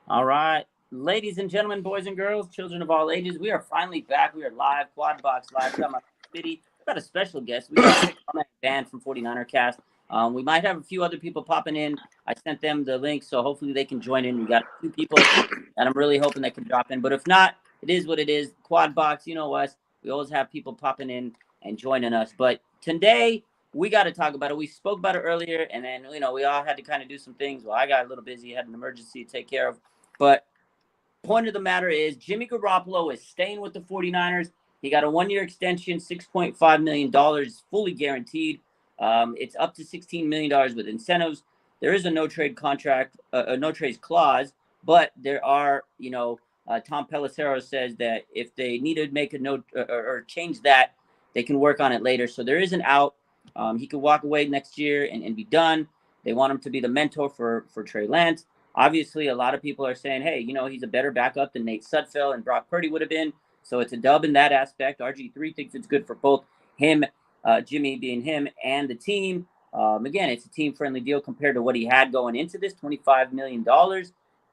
All right. Ladies and gentlemen, boys and girls, children of all ages, we are finally back. We are live, Quad Box Live. We got my Smitty. We got a special guest. We got my band from 49er Cast. We might have a few other people popping in. I sent them the link, so hopefully they can join in. We got a few people that I'm really hoping they can drop in. But if not, it is what it is. Quad Box, you know us. We always have people popping in and joining us. But today, we got to talk about it. We spoke about it earlier, and then, we all had to kind of do some things. Well, I got a little busy, had an emergency to take care of. But point of the matter is Jimmy Garoppolo is staying with the 49ers. He got a one-year extension, $6.5 million, fully guaranteed. It's up to $16 million with incentives. There is a no-trade contract, a no-trades clause, but there are, Tom Pelissero says that if they need to make a note or change that, they can work on it later. So there is an out. He could walk away next year and be done. They want him to be the mentor for Trey Lance. Obviously, a lot of people are saying, hey, he's a better backup than Nate Sudfeld and Brock Purdy would have been. So it's a dub in that aspect. RG3 thinks it's good for both him, Jimmy being him, and the team. Again, it's a team-friendly deal compared to what he had going into this, $25 million.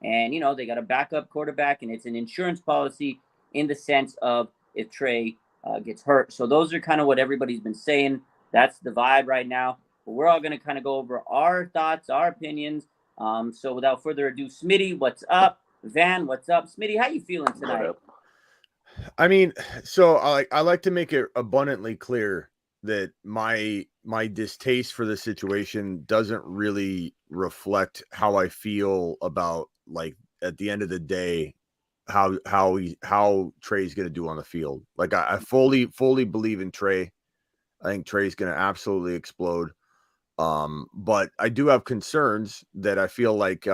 And, they got a backup quarterback, and it's an insurance policy in the sense of if Trey gets hurt. So those are kind of what everybody's been saying. That's the vibe right now. But we're all going to kind of go over our thoughts, our opinions. So without further ado, Smitty, what's up? Van, what's up? Smitty, how you feeling tonight? I mean, so I like to make it abundantly clear that my distaste for the situation doesn't really reflect how I feel about, like, at the end of the day, how Trey's going to do on the field. Like, I fully believe in Trey. I think Trey's going to absolutely explode. But I do have concerns that I feel like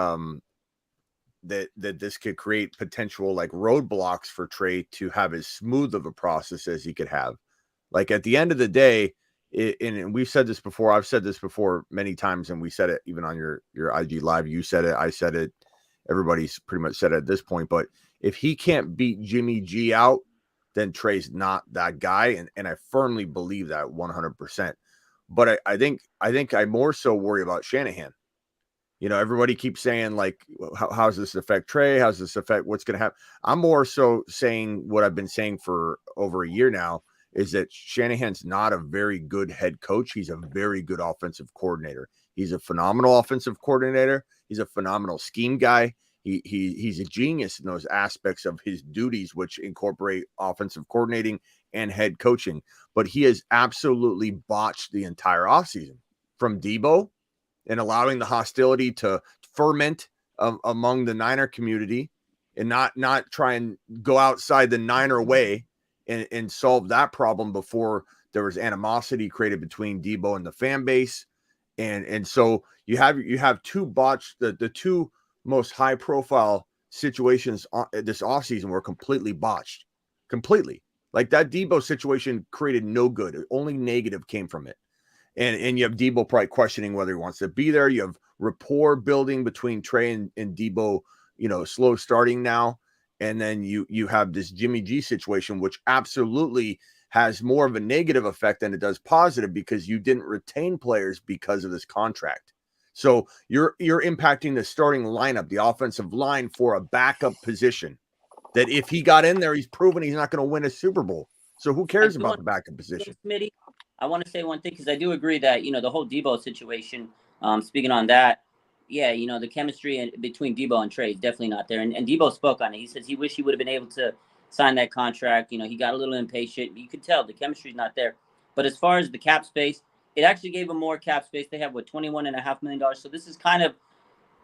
that this could create potential, like, roadblocks for Trey to have as smooth of a process as he could have. Like, at the end of the day, and we've said this before, I've said this before many times, and we said it even on your IG live. You said it, I said it, everybody's pretty much said it at this point. But if he can't beat Jimmy G out, then Trey's not that guy, and I firmly believe that 100%. But I think I more so worry about Shanahan. Everybody keeps saying, like, how's this affect Trey? How's this affect what's going to happen? I'm more so saying what I've been saying for over a year now, is that Shanahan's not a very good head coach. He's a very good offensive coordinator. He's a phenomenal offensive coordinator. He's a phenomenal scheme guy. He's a genius in those aspects of his duties, which incorporate offensive coordinating and head coaching. But he has absolutely botched the entire offseason, from Debo and allowing the hostility to ferment among the Niner community, and not try and go outside the Niner way and solve that problem before there was animosity created between Debo and the fan base. And so you have two botched, the two most high profile situations this offseason were completely botched. Completely. Like, that Debo situation created no good. Only negative came from it. And you have Debo probably questioning whether he wants to be there. You have rapport building between Trey and Debo, slow starting now. And then you have this Jimmy G situation, which absolutely has more of a negative effect than it does positive, because you didn't retain players because of this contract. So you're impacting the starting lineup, the offensive line, for a backup position that if he got in there, he's proven he's not going to win a Super Bowl. So who cares about the backup position? Smitty, I want to say one thing, because I do agree that, the whole Debo situation, speaking on that, yeah, the chemistry between Debo and Trey is definitely not there. And Debo spoke on it. He says he wished he would have been able to sign that contract. He got a little impatient. You could tell the chemistry's not there. But as far as the cap space, it actually gave him more cap space. They have, $21.5 million. So this is kind of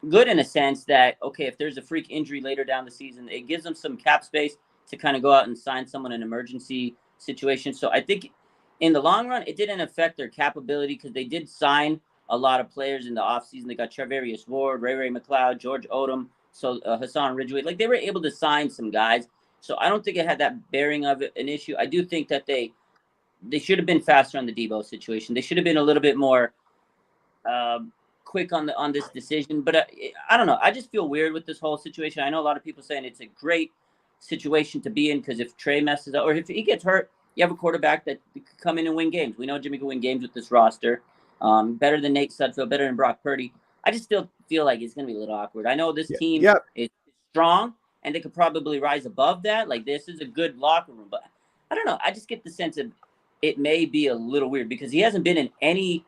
good in a sense that, okay, if there's a freak injury later down the season, it gives them some cap space to kind of go out and sign someone in an emergency situation. So I think in the long run, it didn't affect their capability, because they did sign a lot of players in the offseason. They got Trevarius Ward, Ray McLeod, George Odom, so Hassan Ridgeway. Like, they were able to sign some guys. So I don't think it had that bearing of an issue. I do think that they should have been faster on the Debo situation. They should have been a little bit more quick on this decision. But I don't know. I just feel weird with this whole situation. I know a lot of people saying it's a great situation to be in, because if Trey messes up or if he gets hurt, you have a quarterback that could come in and win games. We know Jimmy can win games with this roster. Better than Nate Sudfeld, better than Brock Purdy. I just still feel like it's going to be a little awkward. I know this team is strong and they could probably rise above that. Like, this is a good locker room. But I don't know. I just get the sense of it may be a little weird because he hasn't been in any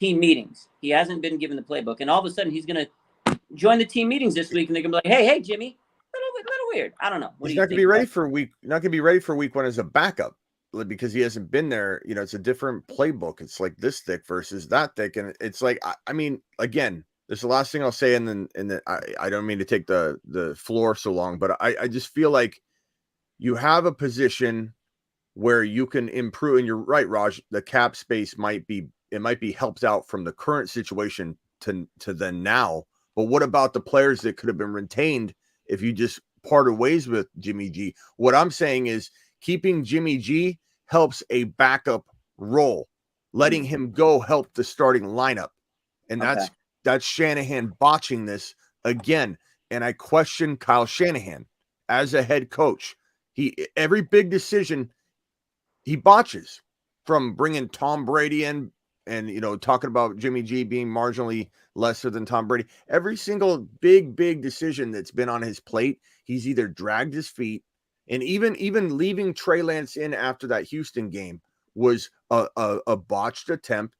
team meetings. He hasn't been given the playbook. And all of a sudden, he's going to join the team meetings this week and they're going to be like, hey, Jimmy, little weird. I don't know. What He's do you not going to think? be ready for week. Not going to be ready for week one as a backup because he hasn't been there. You know, it's a different playbook. It's like this thick versus that thick, and it's like I mean, again, this is the last thing I'll say, and then I don't mean to take the floor so long, but I just feel like you have a position where you can improve, and you're right, Raj. The cap space might be helped out from the current situation to then now. But what about the players that could have been retained if you just parted ways with Jimmy G? What I'm saying is keeping Jimmy G helps a backup role. Letting him go help the starting lineup. And that's Shanahan botching this again. And I question Kyle Shanahan as a head coach. Every big decision he botches, from bringing Tom Brady in and, you know, talking about Jimmy G being marginally lesser than Tom Brady. Every single big decision that's been on his plate, he's either dragged his feet, and even leaving Trey Lance in after that Houston game was a botched attempt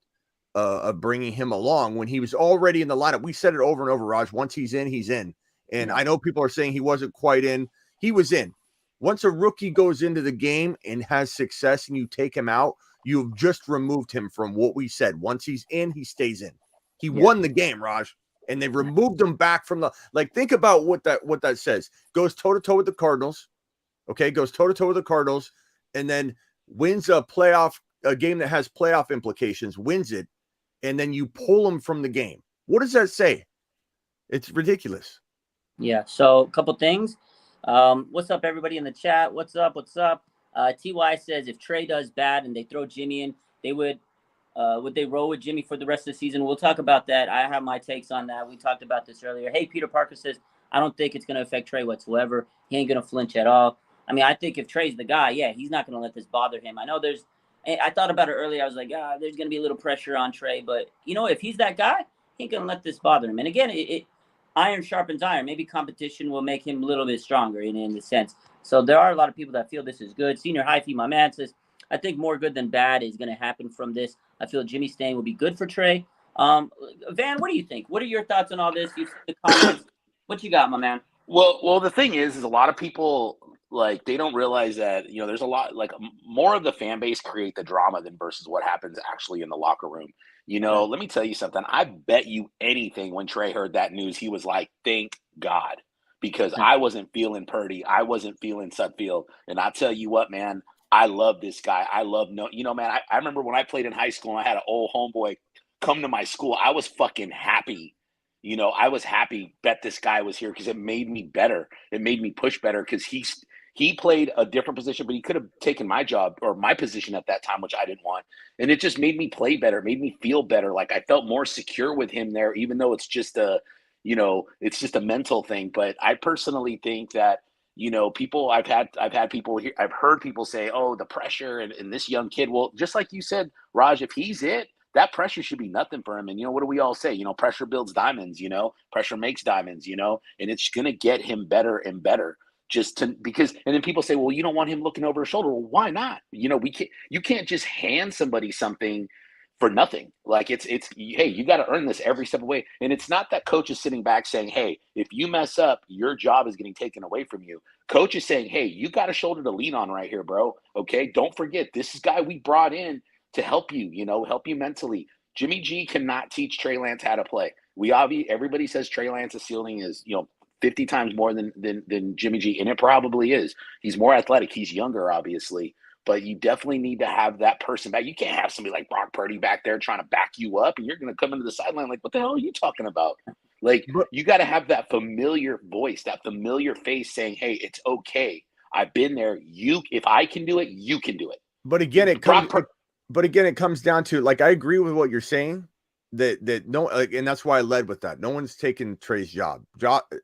of bringing him along when he was already in the lineup. We said it over and over, Raj. Once he's in, he's in. And I know people are saying he wasn't quite in. He was in. Once a rookie goes into the game and has success and you take him out, you've just removed him from what we said. Once he's in, he stays in. He won the game, Raj, and they removed him back from the, like, think about what that says. Goes toe-to-toe with the Cardinals, okay? Goes toe-to-toe with the Cardinals, and then wins a game that has playoff implications, wins it, and then you pull him from the game. What does that say? It's ridiculous. Yeah, so a couple things. What's up, everybody in the chat? What's up? TY says if Trey does bad and they throw Jimmy in, would they roll with Jimmy for the rest of the season? We'll talk about that. I have my takes on that. We talked about this earlier. Hey, Peter Parker says, I don't think it's going to affect Trey whatsoever. He ain't going to flinch at all. I mean, I think if Trey's the guy, he's not going to let this bother him. I know I thought about it earlier. I was like, there's going to be a little pressure on Trey. But, if he's that guy, he ain't going to let this bother him. And again, iron sharpens iron. Maybe competition will make him a little bit stronger in the sense. So there are a lot of people that feel this is good. Senior Hyphy, my man, says, I think more good than bad is going to happen from this. I feel Jimmy staying will be good for Trey. Van, what do you think? What are your thoughts on all this? You've seen the comments. What you got, my man? Well, the thing is a lot of people, like, they don't realize that, there's a lot, like, more of the fan base create the drama than versus what happens actually in the locker room. Let me tell you something. I bet you anything when Trey heard that news, he was like, thank God, because I wasn't feeling Purdy. I wasn't feeling Sudfield. And I tell you what, man, I love this guy. I love, man, I remember when I played in high school and I had an old homeboy come to my school. I was fucking happy. I was happy that this guy was here because it made me better. It made me push better because he played a different position, but he could have taken my job or my position at that time, which I didn't want. And it just made me play better, made me feel better. Like, I felt more secure with him there, even though it's just it's just a mental thing. But I personally think that, people, I've had people here, I've heard people say, oh, the pressure and this young kid. Well, just like you said, Raj, if he's that pressure should be nothing for him. And, what do we all say? Pressure builds diamonds, pressure makes diamonds, and it's going to get him better and better. And then people say, well, you don't want him looking over his shoulder. Well, why not? You can't just hand somebody something for nothing. Like, it's hey, you got to earn this every step of the way. And it's not that coach is sitting back saying, hey, if you mess up, your job is getting taken away from you. Coach is saying, hey, you got a shoulder to lean on right here, bro. Okay. Don't forget, this is guy we brought in to help you, help you mentally. Jimmy G cannot teach Trey Lance how to play. Everybody says Trey Lance's ceiling is, 50 times more than Jimmy G, and it probably is. He's more athletic. He's younger, obviously, but you definitely need to have that person back. You can't have somebody like Brock Purdy back there trying to back you up, and you're going to come into the sideline like, what the hell are you talking about? Like, you got to have that familiar voice, that familiar face saying, hey, it's okay. I've been there. If I can do it, you can do it. But again, it comes down to, like, I agree with what you're saying. That no, like, and that's why I led with that. No one's taken Trey's job.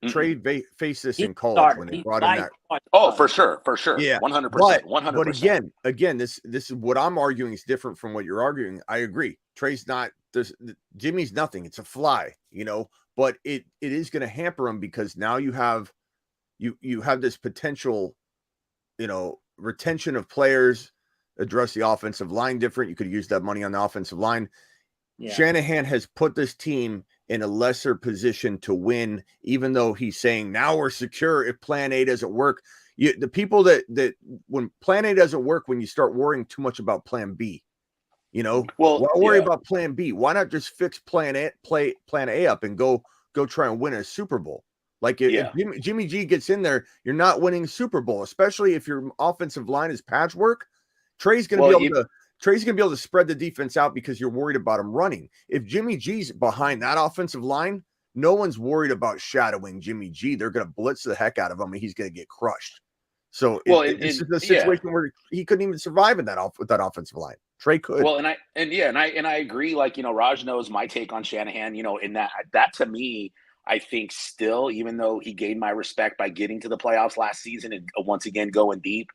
Trey faced this in college when they brought in that. Oh, for sure, yeah, 100%, 100%. But again, this is what I'm arguing is different from what you're arguing. I agree. Trey's not. Jimmy's nothing. It's a fly, But it is going to hamper him because now you have you have this potential, retention of players, address the offensive line different. You could use that money on the offensive line. Yeah. Shanahan has put this team in a lesser position to win, even though he's saying now we're secure if plan A doesn't work. The people that when plan A doesn't work, when you start worrying too much about plan B, why worry about plan B? Why not just fix plan A up and go try and win a Super Bowl? Like if Jimmy G gets in there, you're not winning Super Bowl, especially if your offensive line is patchwork. Trey's going to be able to spread the defense out because you're worried about him running. If Jimmy G's behind that offensive line, no one's worried about shadowing Jimmy G. They're going to blitz the heck out of him, and he's going to get crushed. So it's a situation where he couldn't even survive in with that offensive line. Trey could. Well, and I agree. Like, Raj knows my take on Shanahan. In that to me, I think still, even though he gained my respect by getting to the playoffs last season and once again going deep.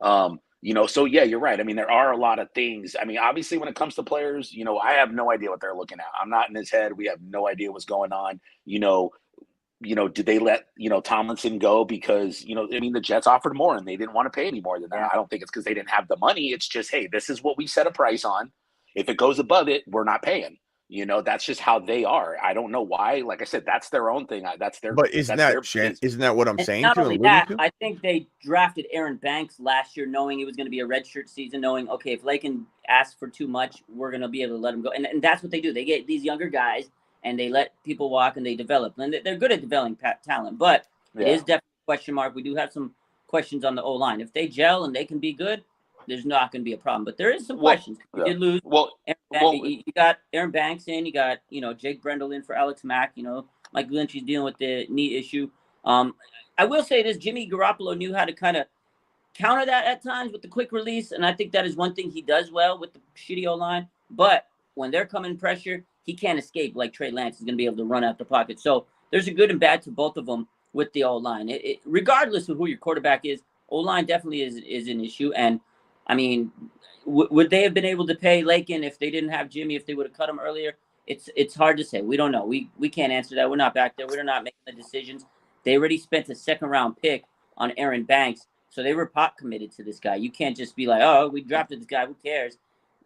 So yeah, you're right. I mean, there are a lot of things. I mean, obviously when it comes to players, I have no idea what they're looking at. I'm not in his head. We have no idea what's going on. Did they let, Tomlinson go because, the Jets offered more and they didn't want to pay any more than that. I don't think it's because they didn't have the money. It's just, hey, this is what we set a price on. If it goes above it, we're not paying. That's just how they are. I don't know why. Like I said, that's their own thing. But isn't that what I'm saying? Not only that, I think they drafted Aaron Banks last year knowing it was going to be a redshirt season, knowing, okay, if Lakin asks for too much, we're going to be able to let him go. And that's what they do. They get these younger guys and they let people walk and they develop. And they're good at developing talent, but it is definitely a question mark. We do have some questions on the O-line. If they gel and they can be good, there's not going to be a problem. But there is some questions. You did lose. You got Aaron Banks in. You got, Jake Brendel in for Alex Mack. Mike Lynch is dealing with the knee issue. I will say this. Jimmy Garoppolo knew how to kind of counter that at times with the quick release. And I think that is one thing he does well with the shitty O-line. But when they're coming pressure, he can't escape like Trey Lance is going to be able to run out the pocket. So there's a good and bad to both of them with the O-line. Regardless of who your quarterback is, O-line definitely is an issue. And I mean, would they have been able to pay Lakin if they didn't have Jimmy, if they would have cut him earlier? It's hard to say. We don't know. We can't answer that. We're not back there. We're not making the decisions. They already spent a second-round pick on Aaron Banks, so they were pot committed to this guy. You can't just be like, oh, we drafted this guy. Who cares?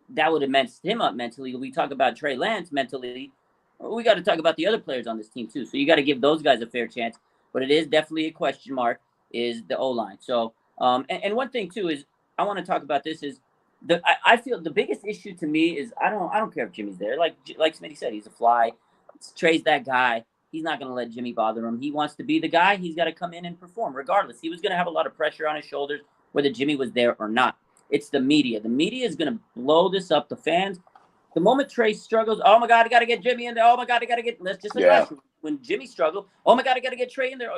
That would have messed him up mentally. We talk about Trey Lance mentally. We got to talk about the other players on this team, too. So you got to give those guys a fair chance. But it is definitely a question mark is the O-line. So, and one thing, too, is I want to talk about this is I feel the biggest issue to me is I don't care if Jimmy's there. Like Smitty said, he's a fly. Trey's that guy. He's not going to let Jimmy bother him. He wants to be the guy. He's got to come in and perform regardless. He was going to have a lot of pressure on his shoulders whether Jimmy was there or not. It's the media. The media is going to blow this up. The fans, the moment Trey struggles, oh my God, I got to get Jimmy in there. Oh my God, I got to get, let's just like last year. When Jimmy struggled, oh my God, I got to get Trey in there.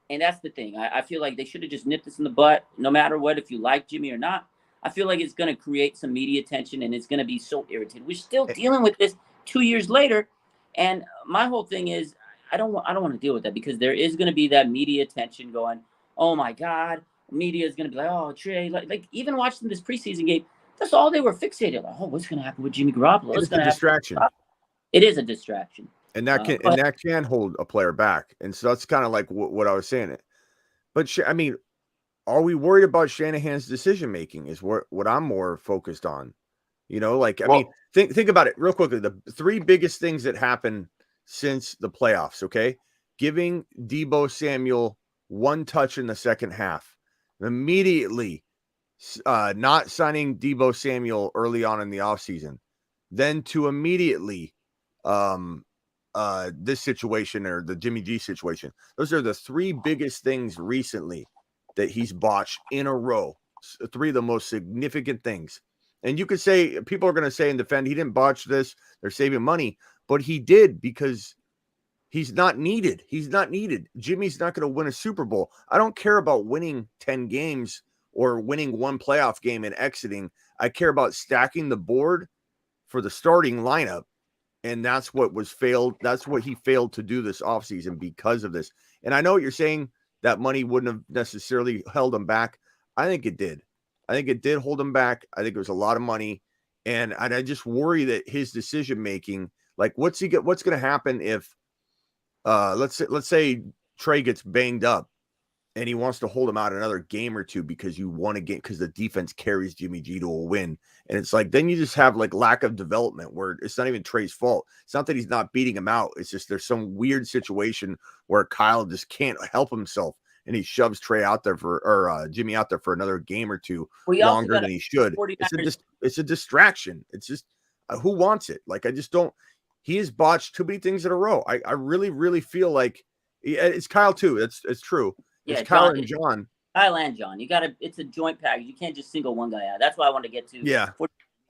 And that's the thing. I feel like they should have just nipped this in the butt, no matter what, if you like Jimmy or not. I feel like it's going to create some media tension and it's going to be so irritating. We're still dealing with this 2 years later. And my whole thing is, I don't want to deal with that because there is going to be that media tension going, oh my God, media is going to be like, oh, Trey, like even watching this preseason game, that's all they were fixated. Like, oh, what's going to happen with Jimmy Garoppolo? It's a distraction. It is a distraction. And that can hold a player back. And so that's kind of like what I was saying. But I mean, are we worried about Shanahan's decision making is what I'm more focused on. I mean, think about it real quickly. The three biggest things that happened since the playoffs, okay? Giving Deebo Samuel one touch in the second half. Immediately not signing Deebo Samuel early on in the offseason. Then to immediately this situation or the Jimmy G situation. Those are the three biggest things recently that he's botched in a row. Three of the most significant things. And you could say, people are going to say and defend, he didn't botch this. They're saving money. But he did because he's not needed. He's not needed. Jimmy's not going to win a Super Bowl. I don't care about winning 10 games or winning one playoff game and exiting. I care about stacking the board for the starting lineup. And that's what was failed. That's what he failed to do this offseason because of this. And I know what you're saying, that money wouldn't have necessarily held him back. I think it did. I think it did hold him back. I think it was a lot of money. And I just worry that his decision-making, like what's going to happen if let's say Trey gets banged up and he wants to hold him out another game or two because you won a game because the defense carries Jimmy G to a win. And it's like, then you just have like lack of development where it's not even Trey's fault. It's not that he's not beating him out. It's just there's some weird situation where Kyle just can't help himself. And he shoves Trey out there or Jimmy out there for another game or two longer than he should. It's a distraction. It's just who wants it? Like, I just don't. He has botched too many things in a row. I really, really feel like it's Kyle too. It's true. Yeah, it's Kyle and John. Kyle and John. It's a joint package. You can't just single one guy out. That's why I wanted to get to. Yeah.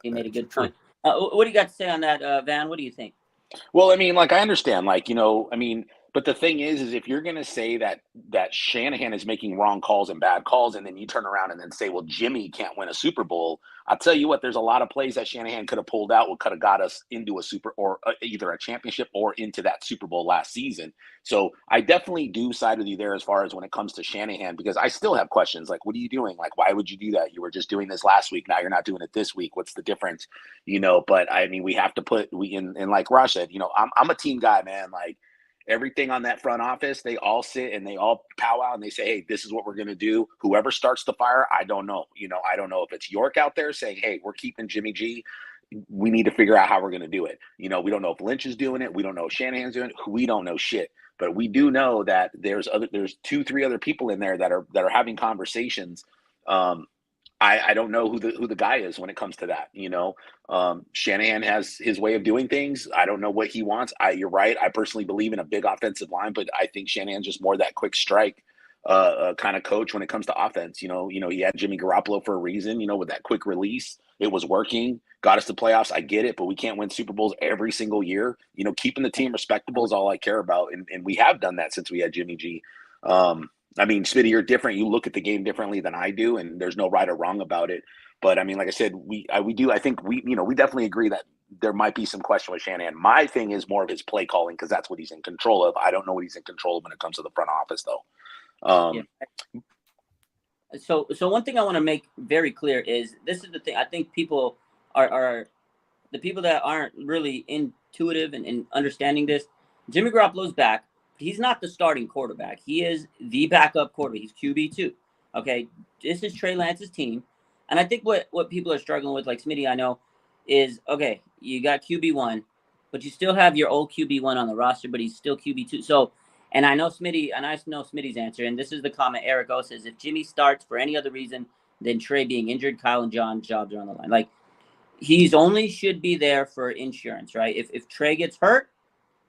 He made a good point. What do you got to say on that, Van? What do you think? Well, I mean, like, I understand, like, I mean, but the thing is if you're going to say that Shanahan is making wrong calls and bad calls, and then you turn around and then say, well, Jimmy can't win a Super Bowl, I'll tell you what, there's a lot of plays that Shanahan could have pulled out, what could have got us into either a championship or into that Super Bowl last season. So I definitely do side with you there as far as when it comes to Shanahan, because I still have questions like, what are you doing? Like, why would you do that? You were just doing this last week. Now you're not doing it this week. What's the difference? But I mean, we have to and like Raj said, I'm a team guy, man. Like, everything on that front office, they all sit and they all powwow and they say, hey, this is what we're going to do. Whoever starts the fire, I don't know. I don't know if it's York out there saying, hey, we're keeping Jimmy G. We need to figure out how we're going to do it. We don't know if Lynch is doing it. We don't know if Shanahan's doing it. We don't know shit. But we do know that there's 2-3 other people in there that are having conversations. I don't know who the guy is when it comes to that. Shanahan has his way of doing things. I don't know what he wants. You're right. I personally believe in a big offensive line, but I think Shanahan's just more that quick strike kind of coach when it comes to offense. He had Jimmy Garoppolo for a reason. With that quick release, it was working. Got us to playoffs. I get it, but we can't win Super Bowls every single year. Keeping the team respectable is all I care about, and we have done that since we had Jimmy G. I mean, Smitty, you're different. You look at the game differently than I do, and there's no right or wrong about it. But I mean, like I said, I think we definitely agree that there might be some question with Shanahan. My thing is more of his play calling, because that's what he's in control of. I don't know what he's in control of when it comes to the front office, though. So one thing I want to make very clear is this is the thing. I think people are the people that aren't really intuitive and understanding this. Jimmy Garoppolo's back. He's not the starting quarterback. He is the backup quarterback. He's QB2. Okay, this is Trey Lance's team. And I think what people are struggling with, like Smitty, I know, is, okay, you got QB1, but you still have your old QB1 on the roster, but he's still QB2. So, and I know Smitty's answer, and this is the comment Eric O says, if Jimmy starts for any other reason than Trey being injured, Kyle and John's jobs are on the line. Like, he's only should be there for insurance, right? If Trey gets hurt,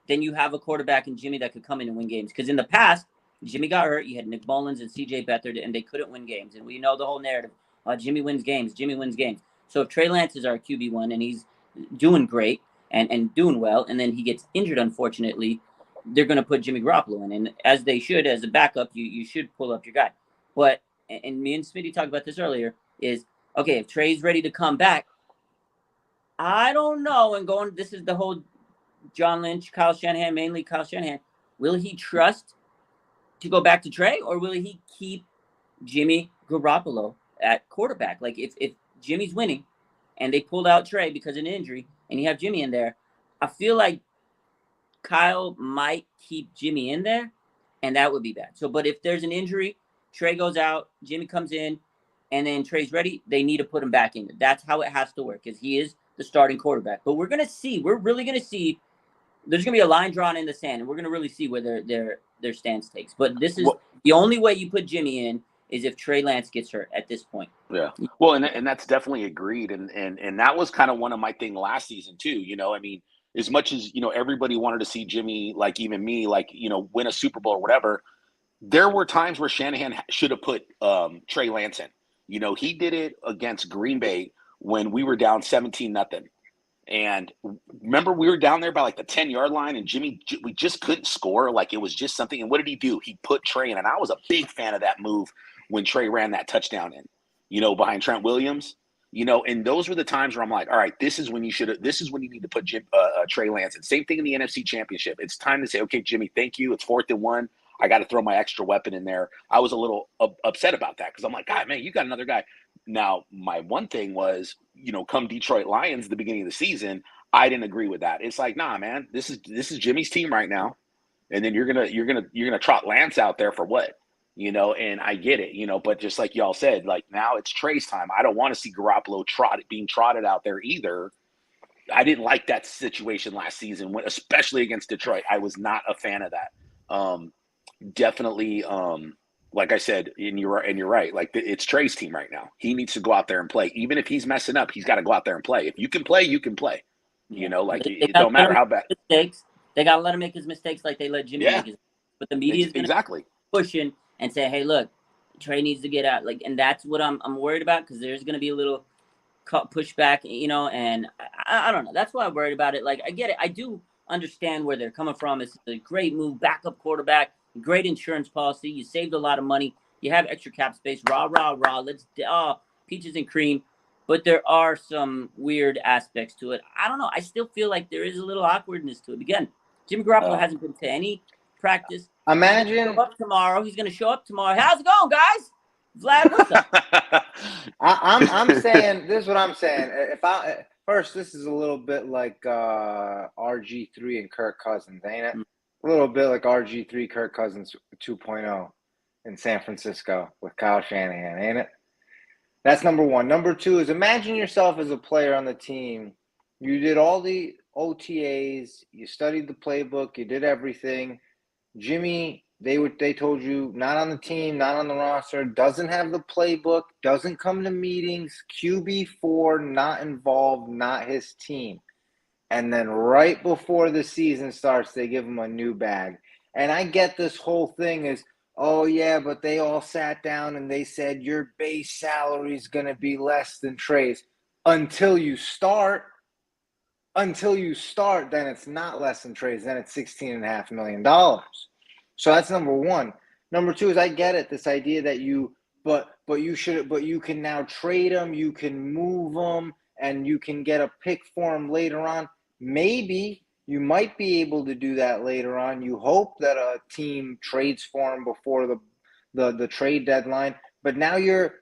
then you have a quarterback in Jimmy that could come in and win games. Because in the past, Jimmy got hurt. You had Nick Mullins and CJ Beathard, and they couldn't win games. And we know the whole narrative. Jimmy wins games. So if Trey Lance is our QB1 and he's doing great and doing well, and then he gets injured, unfortunately, they're going to put Jimmy Garoppolo in. And as they should, as a backup, you should pull up your guy. But, and me and Smitty talked about this earlier, is, okay, if Trey's ready to come back, I don't know. This is the whole John Lynch, Kyle Shanahan, mainly Kyle Shanahan. Will he trust to go back to Trey, or will he keep Jimmy Garoppolo at quarterback? Like, if Jimmy's winning and they pulled out Trey because of an injury and you have Jimmy in there, I feel like Kyle might keep Jimmy in there, and that would be bad. So, but if there's an injury, Trey goes out, Jimmy comes in, and then Trey's ready, they need to put him back in. That's how it has to work, because he is the starting quarterback. But we're really going to see, there's going to be a line drawn in the sand, and we're going to really see where their stance takes. But this is the only way you put Jimmy in is if Trey Lance gets hurt at this point. Yeah. Well, and that's definitely agreed. And that was kind of one of my thing last season too. I mean, as much as, everybody wanted to see Jimmy, like even me, like, win a Super Bowl or whatever, there were times where Shanahan should have put Trey Lance in. He did it against Green Bay when we were down 17-0. And remember, we were down there by like the 10-yard line, and we just couldn't score. Like, it was just something. And what did he do? He put Trey in. And I was a big fan of that move when Trey ran that touchdown in, behind Trent Williams, and those were the times where I'm like, all right, this is when you need to put Trey Lance in. Same thing in the NFC Championship. It's time to say, okay, Jimmy, thank you. It's 4th and 1. I got to throw my extra weapon in there. I was a little upset about that, because I'm like, God, man, you got another guy. Now, my one thing was, come Detroit Lions at the beginning of the season, I didn't agree with that. It's like, nah, man, this is Jimmy's team right now, and then you're gonna trot Lance out there for what? and I get it, but just like y'all said, like now it's Trey's time. I don't want to see Garoppolo being trotted out there either. I didn't like that situation last season, especially against Detroit. I was not a fan of that. Definitely, like I said, and you're right. Like it's Trey's team right now. He needs to go out there and play. Even if he's messing up, he's got to go out there and play. If you can play, you can play. Yeah. It don't matter how bad. Mistakes. They got to let him make his mistakes like they let Jimmy make his. But the media is going to pushing and say, "Hey, look, Trey needs to get out." Like, and that's what I'm worried about, because there's going to be a little pushback, and I don't know. That's why I'm worried about it. Like, I get it. I do understand where they're coming from. It's a great move, backup quarterback, great insurance policy. You saved a lot of money. You have extra cap space. Rah. Let's peaches and cream. But there are some weird aspects to it. I don't know. I still feel like there is a little awkwardness to it. Again, Jimmy Garoppolo hasn't been to any practice. Imagine he's going to show up tomorrow. How's it going, guys? Vlad, what's up? I'm saying this is what I'm saying. First, this is a little bit like RG3 and Kirk Cousins, ain't it? A little bit like RG3, Kirk Cousins 2.0 in San Francisco with Kyle Shanahan, ain't it? That's number one. Number two is, imagine yourself as a player on the team. You did all the OTAs, you studied the playbook, you did everything. Jimmy, they told you not on the team, not on the roster, doesn't have the playbook, doesn't come to meetings, QB4, not involved, not his team. And then right before the season starts, they give him a new bag. And I get this whole thing is, oh yeah, but they all sat down and they said your base salary is going to be less than Trey's. Until you start, then it's not less than Trey's. Then it's $16.5 million. So that's number one. Number two is, I get it, this idea that you can now trade him, you can move him, and you can get a pick for him later on. Maybe you might be able to do that later on. You hope that a team trades for him before the trade deadline. But now you're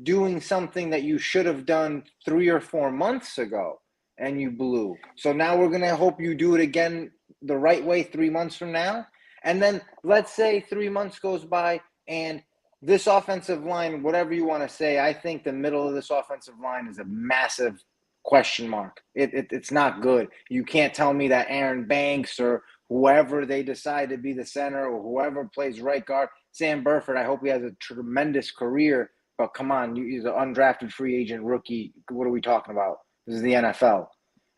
doing something that you should have done 3 or 4 months ago, and you blew. So now we're going to hope you do it again the right way 3 months from now. And then let's say 3 months goes by and this offensive line, whatever you want to say, I think the middle of this offensive line is a massive question mark. It's not good. You can't tell me that Aaron Banks or whoever they decide to be the center or whoever plays right guard, Sam Burford, I hope he has a tremendous career, but come on, he's an undrafted free agent rookie. What are we talking about? This is the NFL.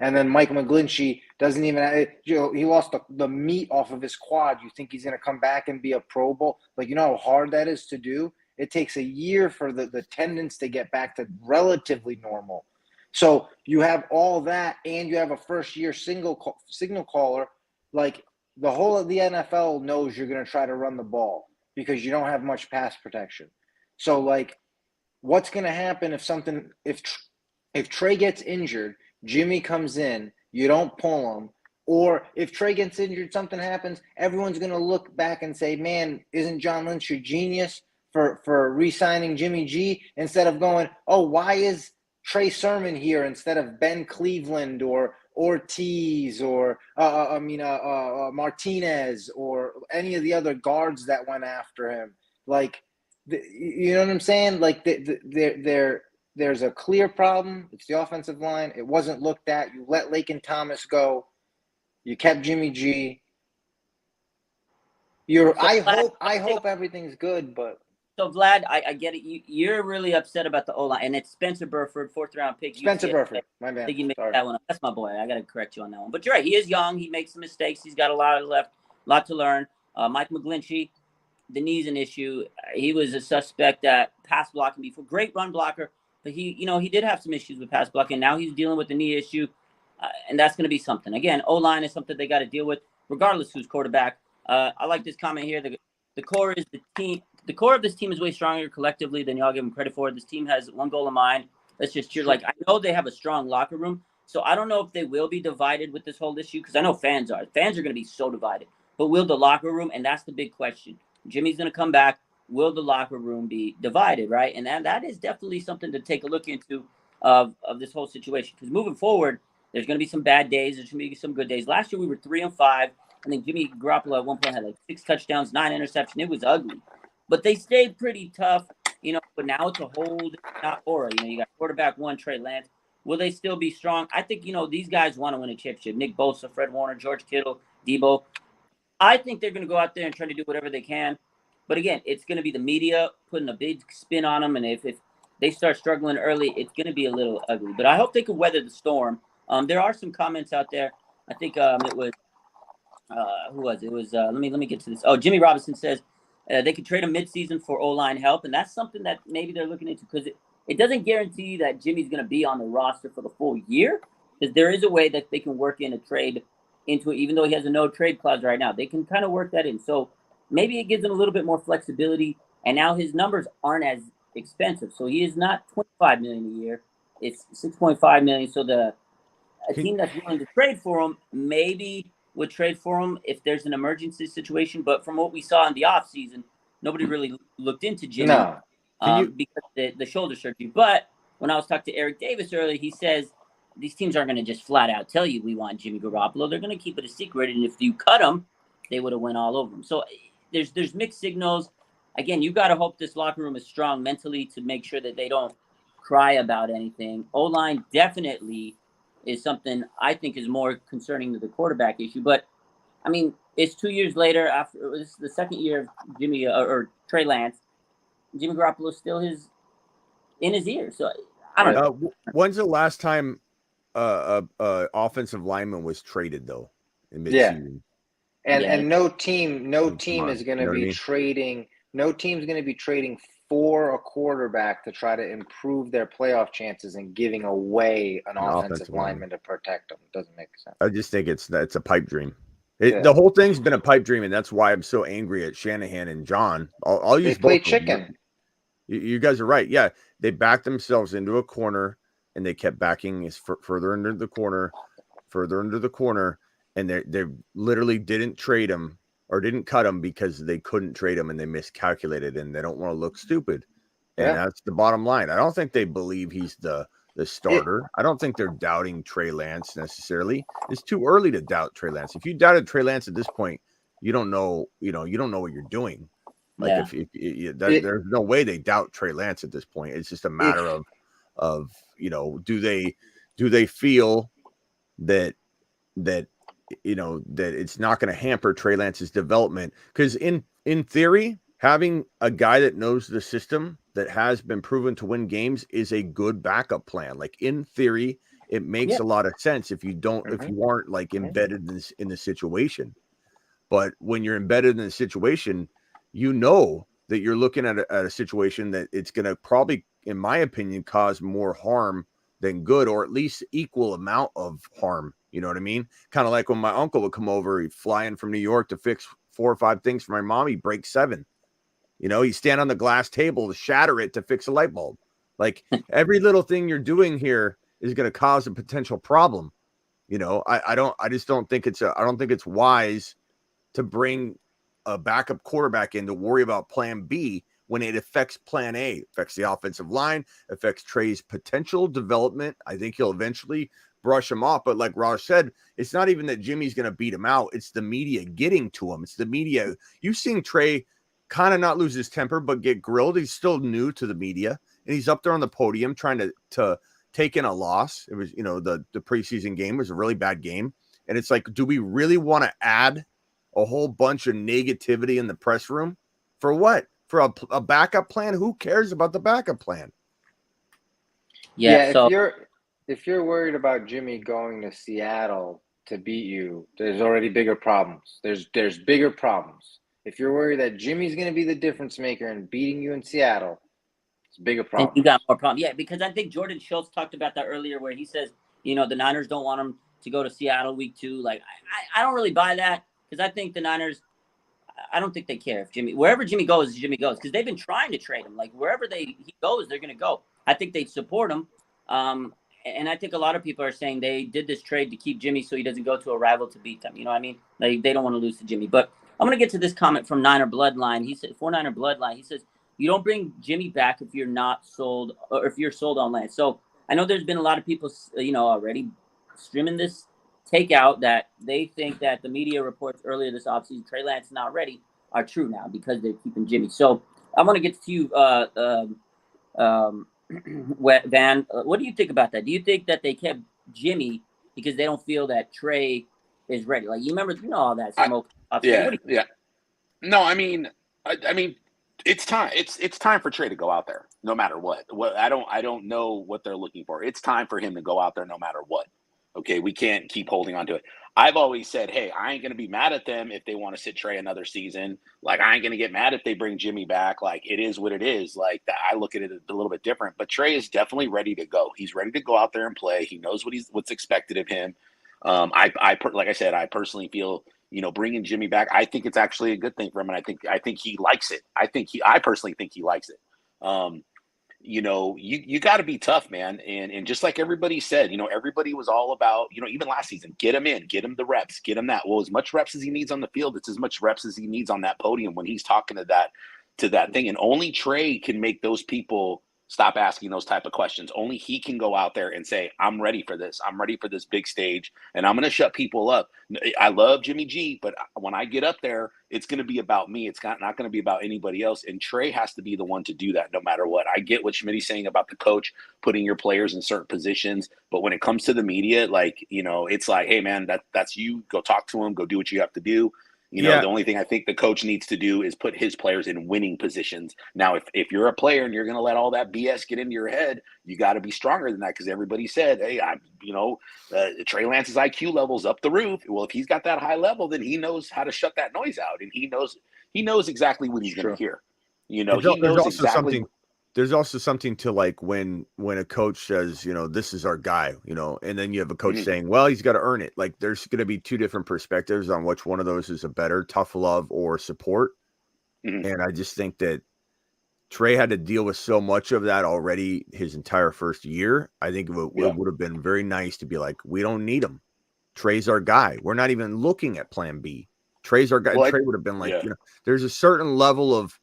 And then Mike McGlinchey doesn't even – he lost the meat off of his quad. You think he's going to come back and be a Pro Bowl? Like, you know how hard that is to do? It takes a year for the tendons to get back to relatively normal. So you have all that, and you have a first-year signal caller. Like, the whole of the NFL knows you're going to try to run the ball because you don't have much pass protection. So, like, what's going to happen if Trey gets injured – Jimmy comes in, you don't pull him, or if Trey gets injured, something happens, everyone's going to look back and say, man, isn't John Lynch a genius for re-signing Jimmy G, instead of going, oh, why is Trey Sermon here instead of Ben Cleveland or Ortiz or Martinez or any of the other guards that went after him? Like, you know what I'm saying? Like, there's a clear problem. It's the offensive line. It wasn't looked at. You let Laken Thomas go. You kept Jimmy G. I hope everything's good, but so Vlad, I get it. You're really upset about the O-line, and it's Spencer Burford, 4th-round pick. Spencer Burford, my bad. I think you made that one up. That's my boy. I got to correct you on that one. But you're right. He is young. He makes some mistakes. He's got a lot to learn. Mike McGlinchey, the knee's an issue. He was a suspect at pass blocking before. Great run blocker. But he did have some issues with pass blocking. Now he's dealing with the knee issue, and that's going to be something. Again, O-line is something they got to deal with, regardless who's quarterback. I like this comment here. The core is the team. The core of this team is way stronger collectively than y'all give them credit for. This team has one goal in mind. Let's just cheer. Like, I know they have a strong locker room, so I don't know if they will be divided with this whole issue, because I know fans are. Fans are going to be so divided. But will the locker room? And that's the big question. Jimmy's going to come back. Will the locker room be divided, right? And that is definitely something to take a look into of this whole situation. Because moving forward, there's going to be some bad days. There's going to be some good days. Last year, we were 3-5. I think Jimmy Garoppolo at one point had like 6 touchdowns, 9 interceptions. It was ugly, but they stayed pretty tough, but now it's a hold, not aura. You got quarterback 1, Trey Lance. Will they still be strong? I think, these guys want to win a championship. Nick Bosa, Fred Warner, George Kittle, Debo. I think they're going to go out there and try to do whatever they can. But again, it's going to be the media putting a big spin on them. And if they start struggling early, it's going to be a little ugly. But I hope they can weather the storm. There are some comments out there. I think it was who was it? It was let me get to this. Oh, Jimmy Robinson says they could trade him midseason for O-line help, and that's something that maybe they're looking into because it doesn't guarantee that Jimmy's going to be on the roster for the full year, because there is a way that they can work in a trade into it, even though he has a no trade clause right now. They can kind of work that in. So maybe it gives him a little bit more flexibility, and now his numbers aren't as expensive. So he is not $25 million a year. It's $6.5 million. So a team that's willing to trade for him maybe would trade for him if there's an emergency situation. But from what we saw in the offseason, nobody really looked into Jimmy because the shoulder surgery. But when I was talking to Eric Davis earlier, he says these teams aren't going to just flat out tell you we want Jimmy Garoppolo. They're going to keep it a secret. And if you cut him, they would have went all over him. So there's mixed signals. Again, you got to hope this locker room is strong mentally to make sure that they don't cry about anything. O-line definitely is something I think is more concerning to the quarterback issue. But, I mean, it's 2 years later. After this is the second year of Jimmy or Trey Lance. Jimmy Garoppolo is still in his ear. So, I don't know. When's the last time offensive lineman was traded, though, in midseason? Yeah. And no team is going to be trading. No team's going to be trading for a quarterback to try to improve their playoff chances and giving away an offensive lineman to protect them. It doesn't make sense. I just think it's a pipe dream. The whole thing's been a pipe dream, and that's why I'm so angry at Shanahan and John. I'll use play chicken. You guys are right. Yeah, they backed themselves into a corner, and they kept backing further into the corner, and they literally didn't trade him. Or didn't cut him because they couldn't trade him and they miscalculated and they don't want to look stupid. And that's the bottom line. I don't think they believe he's the starter. I don't think they're doubting Trey Lance necessarily. It's too early to doubt Trey Lance. If you doubted Trey Lance at this point, you don't know what you're doing. Like there's no way they doubt Trey Lance at this point. It's just a matter of do they feel that it's not going to hamper Trey Lance's development? Because in theory, having a guy that knows the system that has been proven to win games is a good backup plan. Like in theory, it makes a lot of sense if you aren't like embedded in the situation. But when you're embedded in the situation, you know that you're looking at a situation that it's going to probably, in my opinion, cause more harm than good, or at least equal amount of harm. You know what I mean? Kind of like when my uncle would come over, he'd fly in from New York to fix 4 or 5 things for my mom. He'd break 7. He'd stand on the glass table to shatter it to fix a light bulb. Like every little thing you're doing here is going to cause a potential problem. I don't think it's wise to bring a backup quarterback in to worry about plan B when it affects plan A, affects the offensive line, affects Trey's potential development. I think he'll eventually brush him off. But like Raj said, it's not even that Jimmy's going to beat him out. It's the media getting to him. It's the media. You've seen Trey kind of not lose his temper, but get grilled. He's still new to the media, and he's up there on the podium trying to take in a loss. It was, the preseason game was a really bad game. And it's like, do we really want to add a whole bunch of negativity in the press room for what? For a backup plan? Who cares about the backup plan? Yeah. If you're worried about Jimmy going to Seattle to beat you, there's already bigger problems. There's bigger problems. If you're worried that Jimmy's going to be the difference maker and beating you in Seattle, it's bigger problem. You got more problems. Yeah, because I think Jordan Schultz talked about that earlier, where he says, the Niners don't want him to go to Seattle week 2. Like, I don't really buy that, because I think the Niners, I don't think they care if wherever Jimmy goes, because they've been trying to trade him. Like wherever he goes, they're going to go. I think they support him. And I think a lot of people are saying they did this trade to keep Jimmy so he doesn't go to a rival to beat them. You know what I mean? Like they don't want to lose to Jimmy. But I'm going to get to this comment from Niner Bloodline. He said, for Niner Bloodline, he says, you don't bring Jimmy back if you're not sold, or if you're sold on Lance. So I know there's been a lot of people, already streaming this take out that they think that the media reports earlier this offseason, Trey Lance is not ready, are true now because they're keeping Jimmy. So I want to get to you, Van. What do you think about that? Do you think that they kept Jimmy because they don't feel that Trey is ready? Like, you remember, all that smoke. Yeah. No, I mean, it's time. It's time for Trey to go out there, no matter what. I don't know what they're looking for. It's time for him to go out there, no matter what. Okay, we can't keep holding on to it. I've always said, hey, I ain't gonna be mad at them if they want to sit Trey another season. Like, I ain't gonna get mad if they bring Jimmy back. Like, it is what it is. Like, that, I look at it a little bit different. But Trey is definitely ready to go. He's ready to go out there and play. He knows what's expected of him. Like I said, I personally feel, bringing Jimmy back, I think it's actually a good thing for him, and I think he likes it. I personally think he likes it. You got to be tough, man. And just like everybody said, everybody was all about, even last season, get him in, get him the reps, get him that. Well, as much reps as he needs on the field, it's as much reps as he needs on that podium when he's talking to that thing. And only Trey can make those people stop asking those type of questions. Only he can go out there and say, I'm ready for this. I'm ready for this big stage, and I'm going to shut people up. I love Jimmy G, but when I get up there, it's going to be about me. It's not going to be about anybody else. And Trey has to be the one to do that no matter what. I get what Schmitty's saying about the coach putting your players in certain positions. But when it comes to the media, it's like, hey, man, that's you. Go talk to him. Go do what you have to do. The only thing I think the coach needs to do is put his players in winning positions. Now, if you're a player and you're going to let all that BS get into your head, you got to be stronger than that, because everybody said, hey, Trey Lance's IQ level's up the roof. Well, if he's got that high level, then he knows how to shut that noise out, and he knows exactly what he's going to hear. He knows exactly. There's also something to, like, when a coach says, this is our guy, and then you have a coach saying, well, he's got to earn it. Like, there's going to be two different perspectives on which one of those is a better, tough love or support. And I just think that Trey had to deal with so much of that already his entire first year. I think it would have been very nice to be like, we don't need him. Trey's our guy. We're not even looking at plan B. Trey's our guy. Well, Trey would have been like, there's a certain level of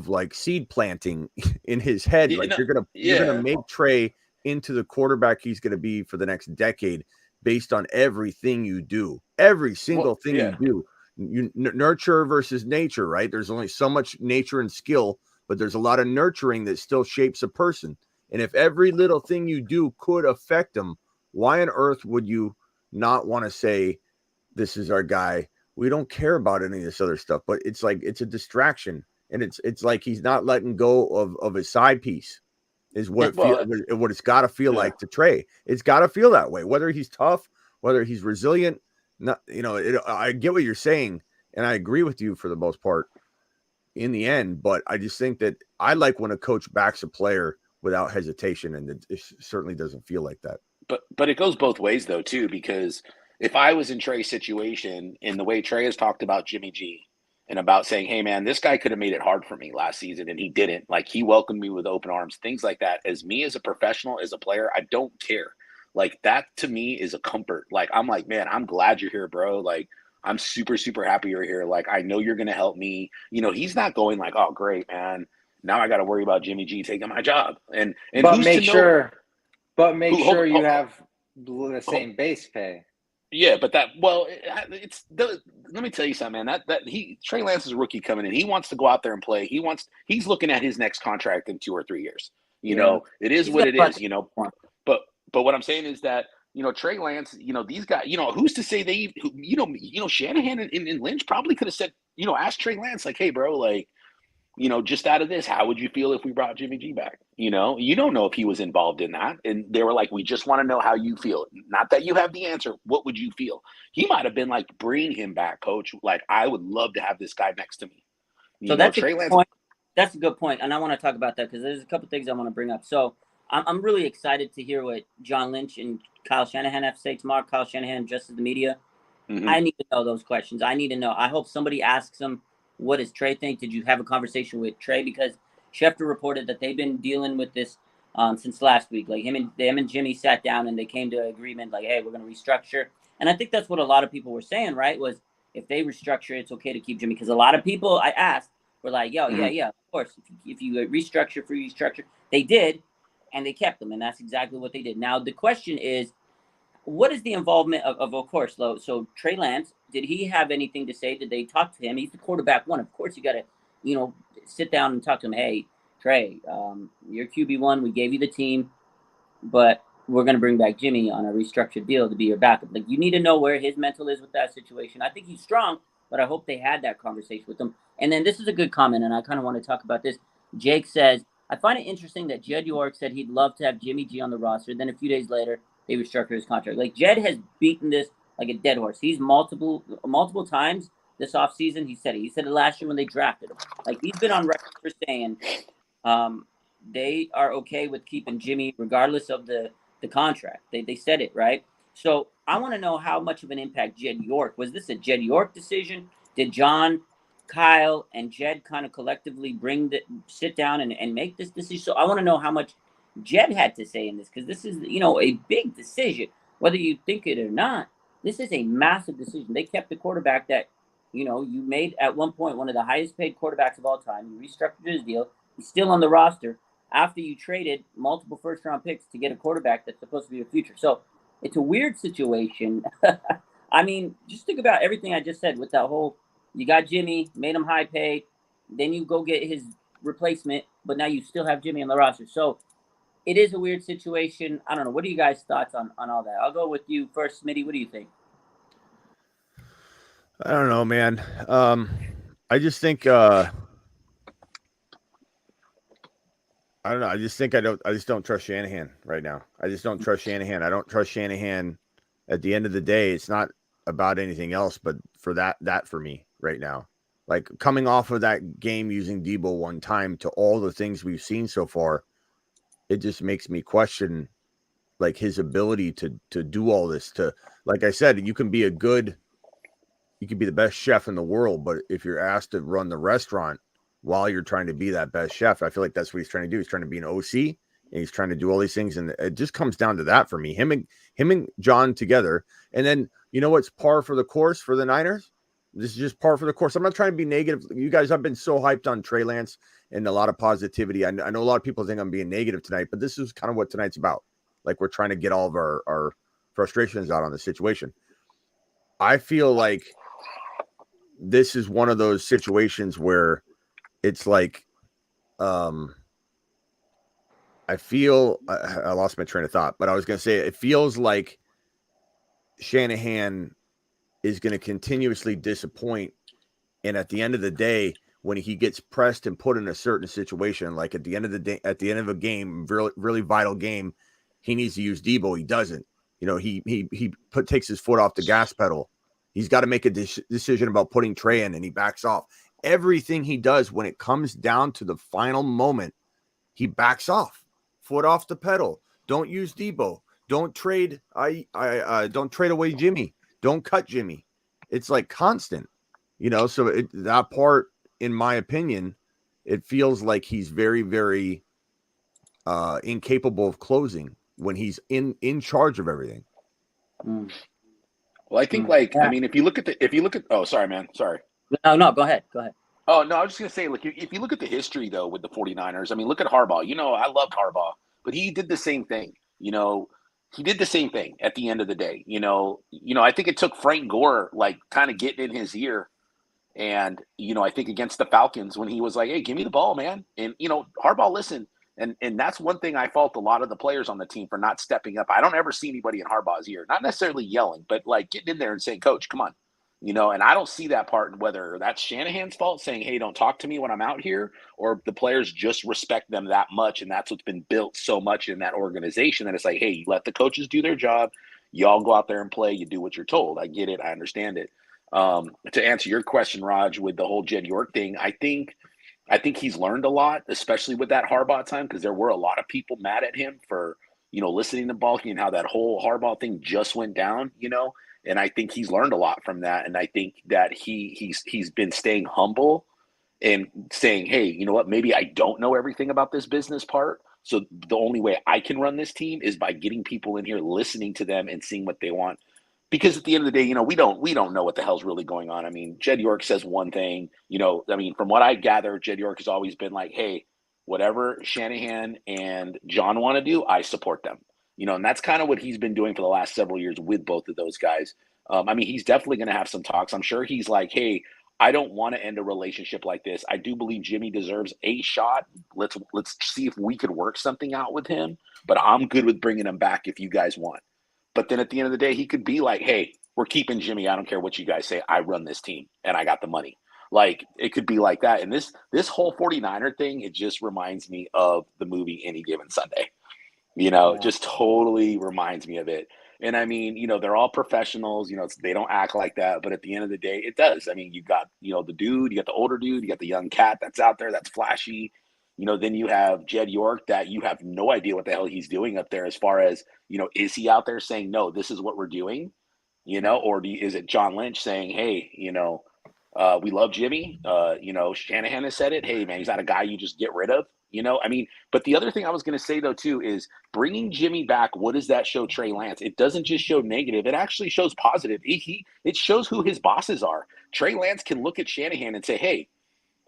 like seed planting in his head. Like, you're gonna make Trey into the quarterback he's gonna be for the next decade based on everything you do, every single thing you do. You nurture versus nature, right? There's only so much nature and skill, but there's a lot of nurturing that still shapes a person. And if every little thing you do could affect them, why on earth would you not want to say, this is our guy? We don't care about any of this other stuff, but it's like, it's a distraction. And it's like he's not letting go of his side piece, is what what it's got to feel like to Trey. It's got to feel that way, whether he's tough, whether he's resilient. Not, I get what you're saying, and I agree with you for the most part in the end. But I just think that I like when a coach backs a player without hesitation, and it certainly doesn't feel like that. But it goes both ways though too, because if I was in Trey's situation, in the way Trey has talked about Jimmy G, and about saying, hey, man, this guy could have made it hard for me last season, and he didn't. Like, he welcomed me with open arms, things like that. As me, as a professional, as a player, I don't care. Like, that to me is a comfort. Like, I'm like, man, I'm glad you're here, bro. Like, I'm super, super happy you're here. Like, I know you're going to help me. He's not going like, oh, great, man, now I got to worry about Jimmy G taking my job. But make sure you have the same base pay. Yeah, but let me tell you something, man. Trey Lance is a rookie coming in. He wants to go out there and play. He's looking at his next contract in 2 or 3 years. It is what it is. But what I'm saying is that Trey Lance, these guys, who's to say they, Shanahan and Lynch probably could have said, ask Trey Lance, like, hey, bro, like, just out of this, how would you feel if we brought Jimmy G back? You don't know if he was involved in that. And they were like, we just want to know how you feel. Not that you have the answer. What would you feel? He might have been like, bring him back, coach. Like, I would love to have this guy next to me. That's a good point. That's a good point. And I want to talk about that because there's a couple things I want to bring up. So I'm really excited to hear what John Lynch and Kyle Shanahan have to say tomorrow. Kyle Shanahan addresses the media. I need to know those questions. I need to know. I hope somebody asks him, what does Trey think? Did you have a conversation with Trey? Because Schefter reported that they've been dealing with this since last week. Like, him and Jimmy sat down and they came to an agreement, like, hey, we're going to restructure. And I think that's what a lot of people were saying, right? Was if they restructure, it's okay to keep Jimmy. Because a lot of people I asked were like, yeah, of course. If you restructure, they did, and they kept them. And that's exactly what they did. Now, the question is, what is the involvement of course, so Trey Lance, did he have anything to say? Did they talk to him? He's the quarterback one. Of course, you got to, sit down and talk to him. Hey, Trey, you're QB1. We gave you the team, but we're going to bring back Jimmy on a restructured deal to be your backup. Like, you need to know where his mental is with that situation. I think he's strong, but I hope they had that conversation with him. And then this is a good comment, and I kind of want to talk about this. Jake says, I find it interesting that Jed York said he'd love to have Jimmy G on the roster. Then a few days later, they restructured his contract. Like, Jed has beaten this like a dead horse. He's multiple times this offseason. He said it. He said it last year when they drafted him. Like, he's been on record for saying they are okay with keeping Jimmy regardless of the contract. They said it, right? So I want to know how much of an impact Jed York. Was this a Jed York decision? Did John, Kyle, and Jed kind of collectively sit down and make this decision? So I want to know how much Jed had to say in this, because this is, a big decision. Whether you think it or not, this is a massive decision. They kept the quarterback that, you made at one point one of the highest paid quarterbacks of all time. You restructured his deal. He's still on the roster after you traded multiple first-round picks to get a quarterback that's supposed to be a future. So it's a weird situation. I mean, just think about everything I just said with that whole, you got Jimmy, made him high paid, then you go get his replacement, but now you still have Jimmy on the roster. So it is a weird situation. I don't know. What are you guys' thoughts on all that? I'll go with you first, Smitty. What do you think? I don't know, man. I just think I don't know. I just don't trust Shanahan right now. I just don't trust Shanahan. I don't trust Shanahan. At the end of the day, it's not about anything else, but for that for me right now, like coming off of that game using Debo one time to all the things we've seen so far, it just makes me question like his ability to do all this. To, like I said, you can be the best chef in the world, but if you're asked to run the restaurant while you're trying to be that best chef, I feel like that's what he's trying to do. He's trying to be an OC, and he's trying to do all these things, and it just comes down to that for me. Him and John together, and then what's par for the course for the Niners? This is just par for the course. I'm not trying to be negative. You guys have been so hyped on Trey Lance and a lot of positivity. I know a lot of people think I'm being negative tonight, but this is kind of what tonight's about. Like, we're trying to get all of our frustrations out on the situation. I feel like this is one of those situations where it's like, I lost my train of thought, but I was going to say, it feels like Shanahan is going to continuously disappoint. And at the end of the day, when he gets pressed and put in a certain situation, like at the end of the day, at the end of a game, really, really vital game, he needs to use Debo. He doesn't, he takes his foot off the gas pedal. He's got to make a decision about putting Trey in, and he backs off. Everything he does when it comes down to the final moment, he backs off, foot off the pedal. Don't use Debo. Don't trade. Don't trade away Jimmy. Don't cut Jimmy. It's like constant, so that part, in my opinion, it feels like he's very, very incapable of closing when he's in charge of everything. Well, I think I mean, if you look at, oh, sorry, man. Sorry. No, go ahead. Oh, no, I was just going to say, like, if you look at the history, though, with the 49ers, I mean, look at Harbaugh. I loved Harbaugh, but he did the same thing. He did the same thing at the end of the day. I think it took Frank Gore, like, kind of getting in his ear. And, I think against the Falcons when he was like, hey, give me the ball, man. And, Harbaugh listened. And that's one thing I fault a lot of the players on the team for not stepping up. I don't ever see anybody in Harbaugh's ear, not necessarily yelling, but like getting in there and saying, coach, come on. And I don't see that part, whether that's Shanahan's fault saying, hey, don't talk to me when I'm out here, or the players just respect them that much. And that's what's been built so much in that organization that it's like, hey, you let the coaches do their job. Y'all go out there and play. You do what you're told. I get it. I understand it. To answer your question, Raj, with the whole Jed York thing, I think he's learned a lot, especially with that Harbaugh time, because there were a lot of people mad at him for, listening to Balky and how that whole Harbaugh thing just went down, and I think he's learned a lot from that. And I think that he's been staying humble and saying, hey, you know what, maybe I don't know everything about this business part. So the only way I can run this team is by getting people in here, listening to them and seeing what they want. Because at the end of the day, we don't know what the hell's really going on. I mean, Jed York says one thing, from what I gather, Jed York has always been like, hey, whatever Shanahan and John want to do, I support them. and that's kind of what he's been doing for the last several years with both of those guys. I mean, he's definitely going to have some talks. I'm sure he's like, hey, I don't want to end a relationship like this. I do believe Jimmy deserves a shot. Let's see if we could work something out with him. But I'm good with bringing him back if you guys want. But then at the end of the day, he could be like, hey, we're keeping Jimmy. I don't care what you guys say. I run this team and I got the money. Like, it could be like that. And this whole 49er thing, it just reminds me of the movie Any Given Sunday. Just totally reminds me of it. And I mean, they're all professionals, they don't act like that. But at the end of the day, it does. I mean, you got, the dude, you got the older dude, you got the young cat that's out there, that's flashy. Then you have Jed York that you have no idea what the hell he's doing up there as far as, is he out there saying, no, this is what we're doing, or is it John Lynch saying, hey, we love Jimmy. Shanahan has said it. Hey, man, he's not a guy you just get rid of. I mean, but the other thing I was going to say, though, too, is bringing Jimmy back. What does that show Trey Lance? It doesn't just show negative. It actually shows positive. It shows who his bosses are. Trey Lance can look at Shanahan and say, hey,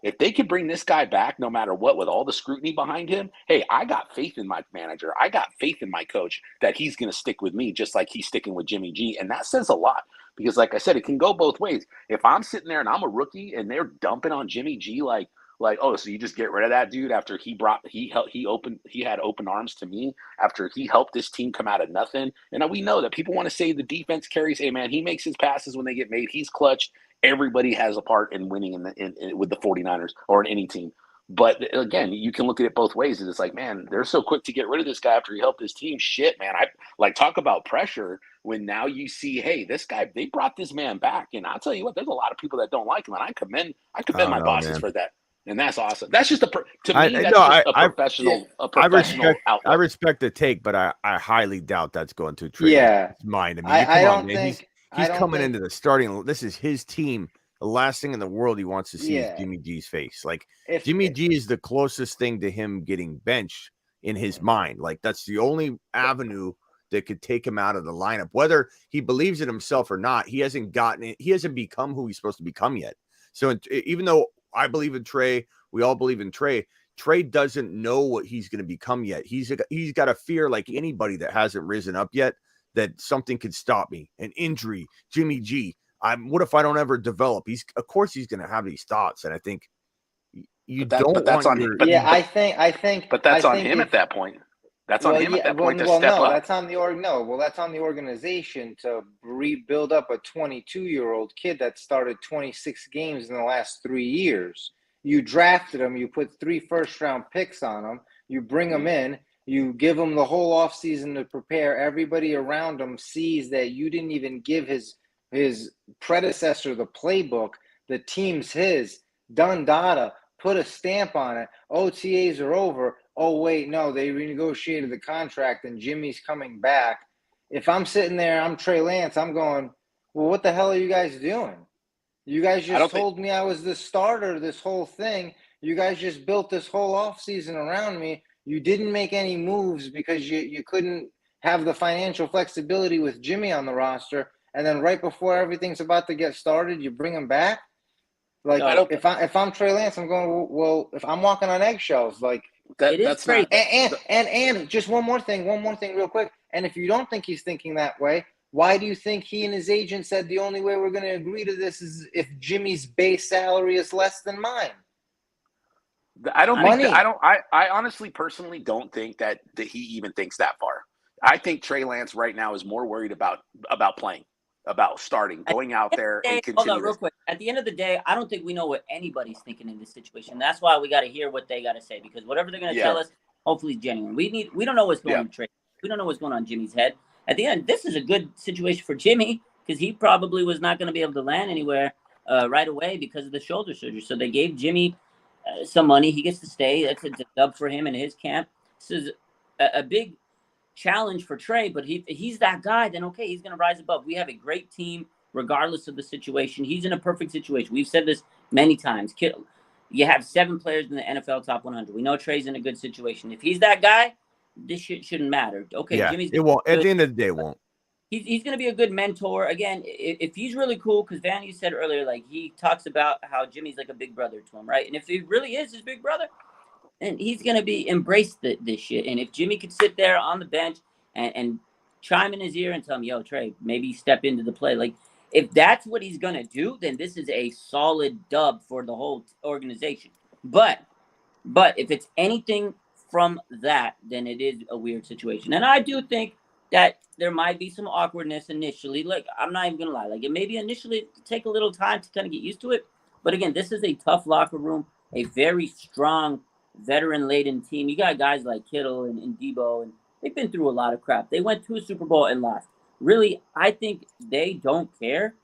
if they could bring this guy back no matter what with all the scrutiny behind him, hey, I got faith in my manager. I got faith in my coach that he's going to stick with me just like he's sticking with Jimmy G. And that says a lot because, like I said, it can go both ways. If I'm sitting there and I'm a rookie and they're dumping on Jimmy G like, oh, so you just get rid of that dude after he had open arms to me after he helped this team come out of nothing. And we know that people want to say the defense carries. Hey, man, he makes his passes when they get made. He's clutched. Everybody has a part in winning with the 49ers or in any team. But again, you can look at it both ways. And it's like, man, they're so quick to get rid of this guy after he helped his team. Shit, man. I talk about pressure when now you see, hey, this guy, they brought this man back. And I'll tell you what, there's a lot of people that don't like him. And I commend my bosses for that. And that's awesome. That's just a professional outlook. I respect the take, but I highly doubt that's going to Trey's mind. I mean, I don't think he's coming into the starting. This is his team. The last thing in the world he wants to see is Jimmy G's face. Like Jimmy G is the closest thing to him getting benched in his mind. Like that's the only avenue that could take him out of the lineup. Whether he believes it himself or not, he hasn't gotten it. He hasn't become who he's supposed to become yet. So even though I believe in Trey, we all believe in Trey, Trey doesn't know what he's going to become yet. He's got a fear like anybody that hasn't risen up yet that something could stop me, an injury, Jimmy G. What if I don't ever develop? Of course he's going to have these thoughts, and I think But that's on him at that point. That's on him at that point to step up. That's on the that's on the organization to rebuild up a 22-year-old kid that started 26 games in the last 3 years. You drafted him, you put 3 first-round picks on him, you bring him in, you give him the whole offseason to prepare. Everybody around him sees that you didn't even give his predecessor the playbook. The team's his. Done data. Put a stamp on it. OTAs are over. Oh, wait, no, they renegotiated the contract and Jimmy's coming back. If I'm sitting there, I'm Trey Lance, I'm going, well, what the hell are you guys doing? You guys just told me I was the starter, this whole thing. You guys just built this whole offseason around me. You didn't make any moves because you couldn't have the financial flexibility with Jimmy on the roster. And then right before everything's about to get started, you bring him back. Like, no, if I'm Trey Lance, I'm going, well, if I'm walking on eggshells, like, that's great. And just one more thing real quick. And if you don't think he's thinking that way, why do you think he and his agent said the only way we're going to agree to this is if Jimmy's base salary is less than mine? I honestly personally don't think that he even thinks that far. I think Trey Lance right now is more worried about playing, about starting, going out there and continuing. Hold on real quick. At the end of the day, I don't think we know what anybody's thinking in this situation. That's why we got to hear what they got to say, because whatever they're going to tell us, hopefully is genuine. We don't know what's going on Trey. We don't know what's going on Jimmy's head. At the end, this is a good situation for Jimmy because he probably was not going to be able to land anywhere right away because of the shoulder surgery. So they gave Jimmy some money. He gets to stay. That's a dub for him in his camp. This is a big challenge for Trey, but if he's that guy, then okay, he's going to rise above. We have a great team regardless of the situation. He's in a perfect situation. We've said this many times. You have 7 players in the NFL top 100. We know Trey's in a good situation. If he's that guy, this shit shouldn't matter. Okay, Jimmy's it won't. At the end of the day, it won't. He's going to be a good mentor. Again, if he's really cool, because Van, you said earlier, like he talks about how Jimmy's like a big brother to him, right? And if he really is his big brother, and he's going to be embrace this shit. And if Jimmy could sit there on the bench and chime in his ear and tell him, yo, Trey, maybe step into the play. Like, if that's what he's going to do, then this is a solid dub for the whole organization. But if it's anything from that, then it is a weird situation. And I do think that there might be some awkwardness initially. Like, I'm not even going to lie. Like, it maybe initially take a little time to kind of get used to it. But again, this is a tough locker room, a very strong, veteran-laden team. You got guys like Kittle and Debo, and they've been through a lot of crap. They went to a Super Bowl and lost. Really, I think they don't care.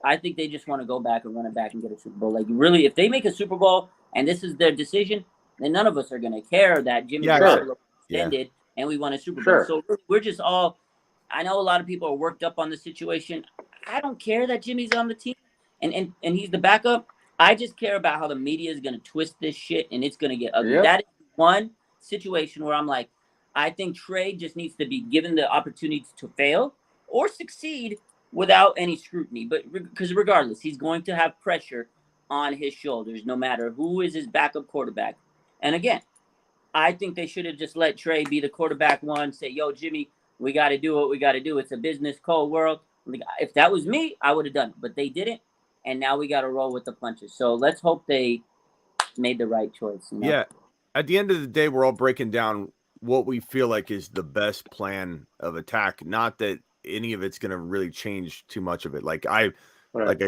I think they just want to go back and run it back and get a Super Bowl. Like, really, if they make a Super Bowl and this is their decision, then none of us are going to care that Jimmy Garoppolo extended and we won a Super Bowl. So we're just all – I know a lot of people are worked up on the situation. I don't care that Jimmy's on the team and he's the backup. I just care about how the media is going to twist this shit and it's going to get ugly. Yep. That is one situation where I'm like, I think Trey just needs to be given the opportunity to fail or succeed without any scrutiny. But because regardless, he's going to have pressure on his shoulders no matter who is his backup quarterback. And again, I think they should have just let Trey be the quarterback one, say, yo, Jimmy, we got to do what we got to do. It's a business cold world. If that was me, I would have done it. But they didn't. And now we got to roll with the punches. So let's hope they made the right choice. You know? Yeah. At the end of the day, we're all breaking down what we feel like is the best plan of attack. Not that any of it's going to really change too much of it. Like I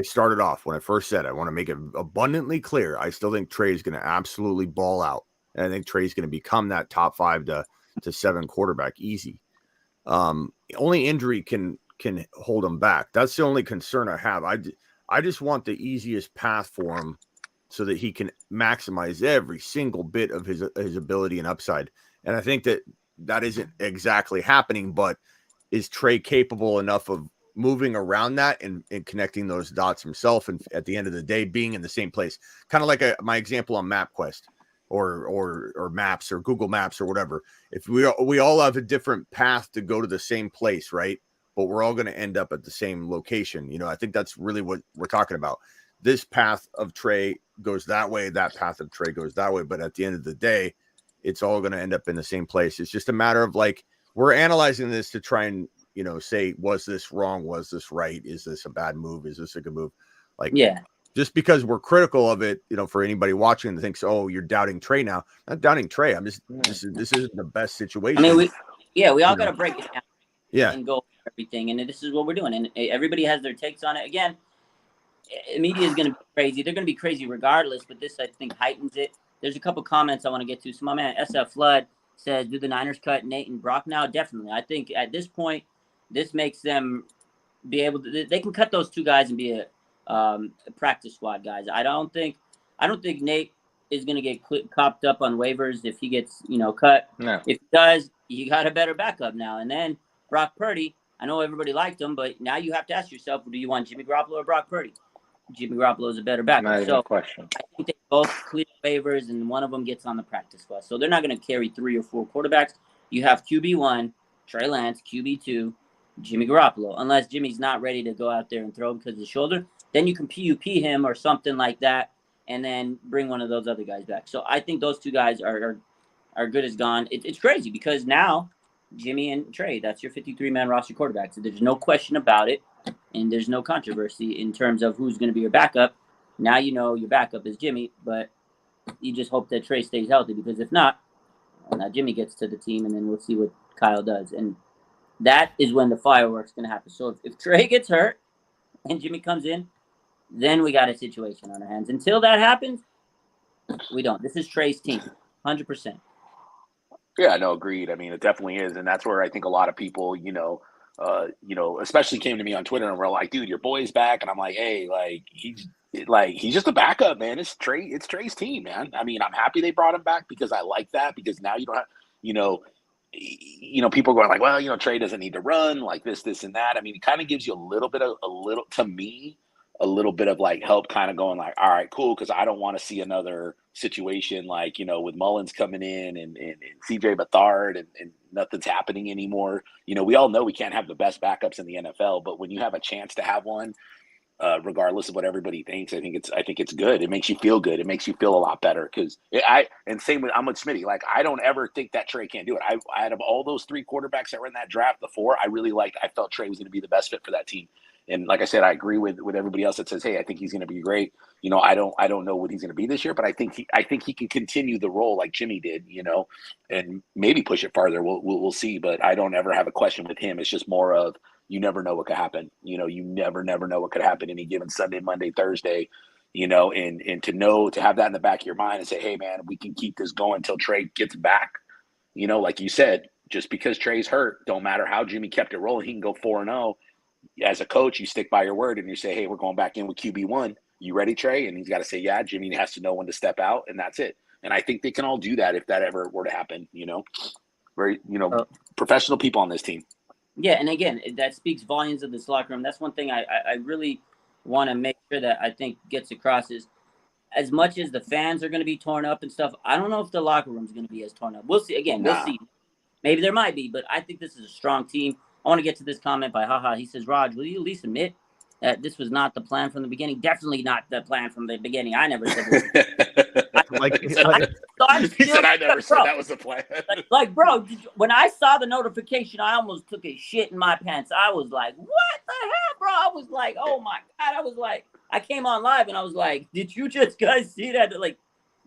started off when I first said, I want to make it abundantly clear. I still think Trey is going to absolutely ball out. And I think Trey's going to become that top 5 to 7 quarterback easy. Only injury can hold him back. That's the only concern I have. I just want the easiest path for him so that he can maximize every single bit of his ability and upside. And I think that isn't exactly happening, but is Trey capable enough of moving around that and connecting those dots himself? And at the end of the day, being in the same place, kind of like my example on MapQuest or Maps or Google Maps or whatever. If we all have a different path to go to the same place, right? But we're all going to end up at the same location. You know, I think that's really what we're talking about. This path of Trey goes that way. That path of Trey goes that way. But at the end of the day, it's all going to end up in the same place. It's just a matter of like, we're analyzing this to try and, you know, say, was this wrong? Was this right? Is this a bad move? Is this a good move? Like, yeah. Just because we're critical of it, you know, for anybody watching that thinks, oh, you're doubting Trey now. I'm not doubting Trey. I'm just, this isn't the best situation. I mean, we all got to break it down. Yeah. And go for everything. And this is what we're doing. And everybody has their takes on it. Again, media is going to be crazy. They're going to be crazy regardless, but this, I think, heightens it. There's a couple comments I want to get to. So my man, SF Flood, says, do the Niners cut Nate and Brock now? Definitely. I think at this point, this makes them be able to – they can cut those two guys and be a practice squad guys. I don't think Nate is going to get copped up on waivers if he gets, you know, cut. No. If he does, you got a better backup now. And then Brock Purdy, I know everybody liked him, but now you have to ask yourself, do you want Jimmy Garoppolo or Brock Purdy? Jimmy Garoppolo is a better backup. So question. I think they both clear waivers, and one of them gets on the practice squad. So they're not going to carry 3 or 4 quarterbacks. You have QB1, Trey Lance, QB2, Jimmy Garoppolo. Unless Jimmy's not ready to go out there and throw because of his shoulder, then you can PUP him or something like that, and then bring one of those other guys back. So I think those two guys are good as gone. It's crazy because now Jimmy and Trey, that's your 53-man roster quarterbacks. So there's no question about it. And there's no controversy in terms of who's going to be your backup. Now you know your backup is Jimmy, but you just hope that Trey stays healthy because if not, well, now Jimmy gets to the team and then we'll see what Kyle does. And that is when the fireworks going to happen. So if Trey gets hurt and Jimmy comes in, then we got a situation on our hands. Until that happens, we don't. This is Trey's team, 100%. Yeah, no, agreed. I mean, it definitely is. And that's where I think a lot of people, especially came to me on Twitter and were like, dude, your boy's back. And I'm like, hey, he's just a backup, man. It's Trey's team, man. I mean, I'm happy they brought him back because I like that because now you don't have, people going like, well, Trey doesn't need to run like this, and that. I mean, it kind of gives you a little bit of like help kind of going like, all right, cool. Cause I don't want to see another situation like, with Mullins coming in and CJ Beathard and nothing's happening anymore. We all know we can't have the best backups in the NFL, but when you have a chance to have one, regardless of what everybody thinks. I think it's good. It makes you feel good. It makes you feel a lot better because I'm with Smitty. Like I don't ever think that Trey can't do it. I out of all those 3 quarterbacks that were in that draft, the 4 I felt Trey was going to be the best fit for that team. And like I said, I agree with everybody else that says, hey, I think he's going to be great. I don't know what he's going to be this year, but I think he can continue the role like Jimmy did, and maybe push it farther. We'll see. But I don't ever have a question with him. It's just more of, you never know what could happen. You never know what could happen any given Sunday, Monday, Thursday, and to have that in the back of your mind and say, hey man, we can keep this going until Trey gets back. Like you said, just because Trey's hurt, don't matter how Jimmy kept it rolling, he can go 4-0. As a coach, you stick by your word and you say, hey, we're going back in with QB1. You ready, Trey? And he's got to say, yeah. Jimmy has to know when to step out, and that's it. And I think they can all do that if that ever were to happen, very, professional people on this team. Yeah, and again, that speaks volumes of this locker room. That's one thing I really want to make sure that I think gets across is, as much as the fans are going to be torn up and stuff, I don't know if the locker room is going to be as torn up. We'll see. Again, we'll see. Maybe there might be, but I think this is a strong team. I want to get to this comment by Haha. He says, Raj, will you at least admit that this was not the plan from the beginning? Definitely not the plan from the beginning. I never said this. He said, I never said that was the plan. Bro, when I saw the notification, I almost took a shit in my pants. I was like, what the hell, bro? I was like, oh my God. I was like, I came on live and I was like, did you just guys see that? Like,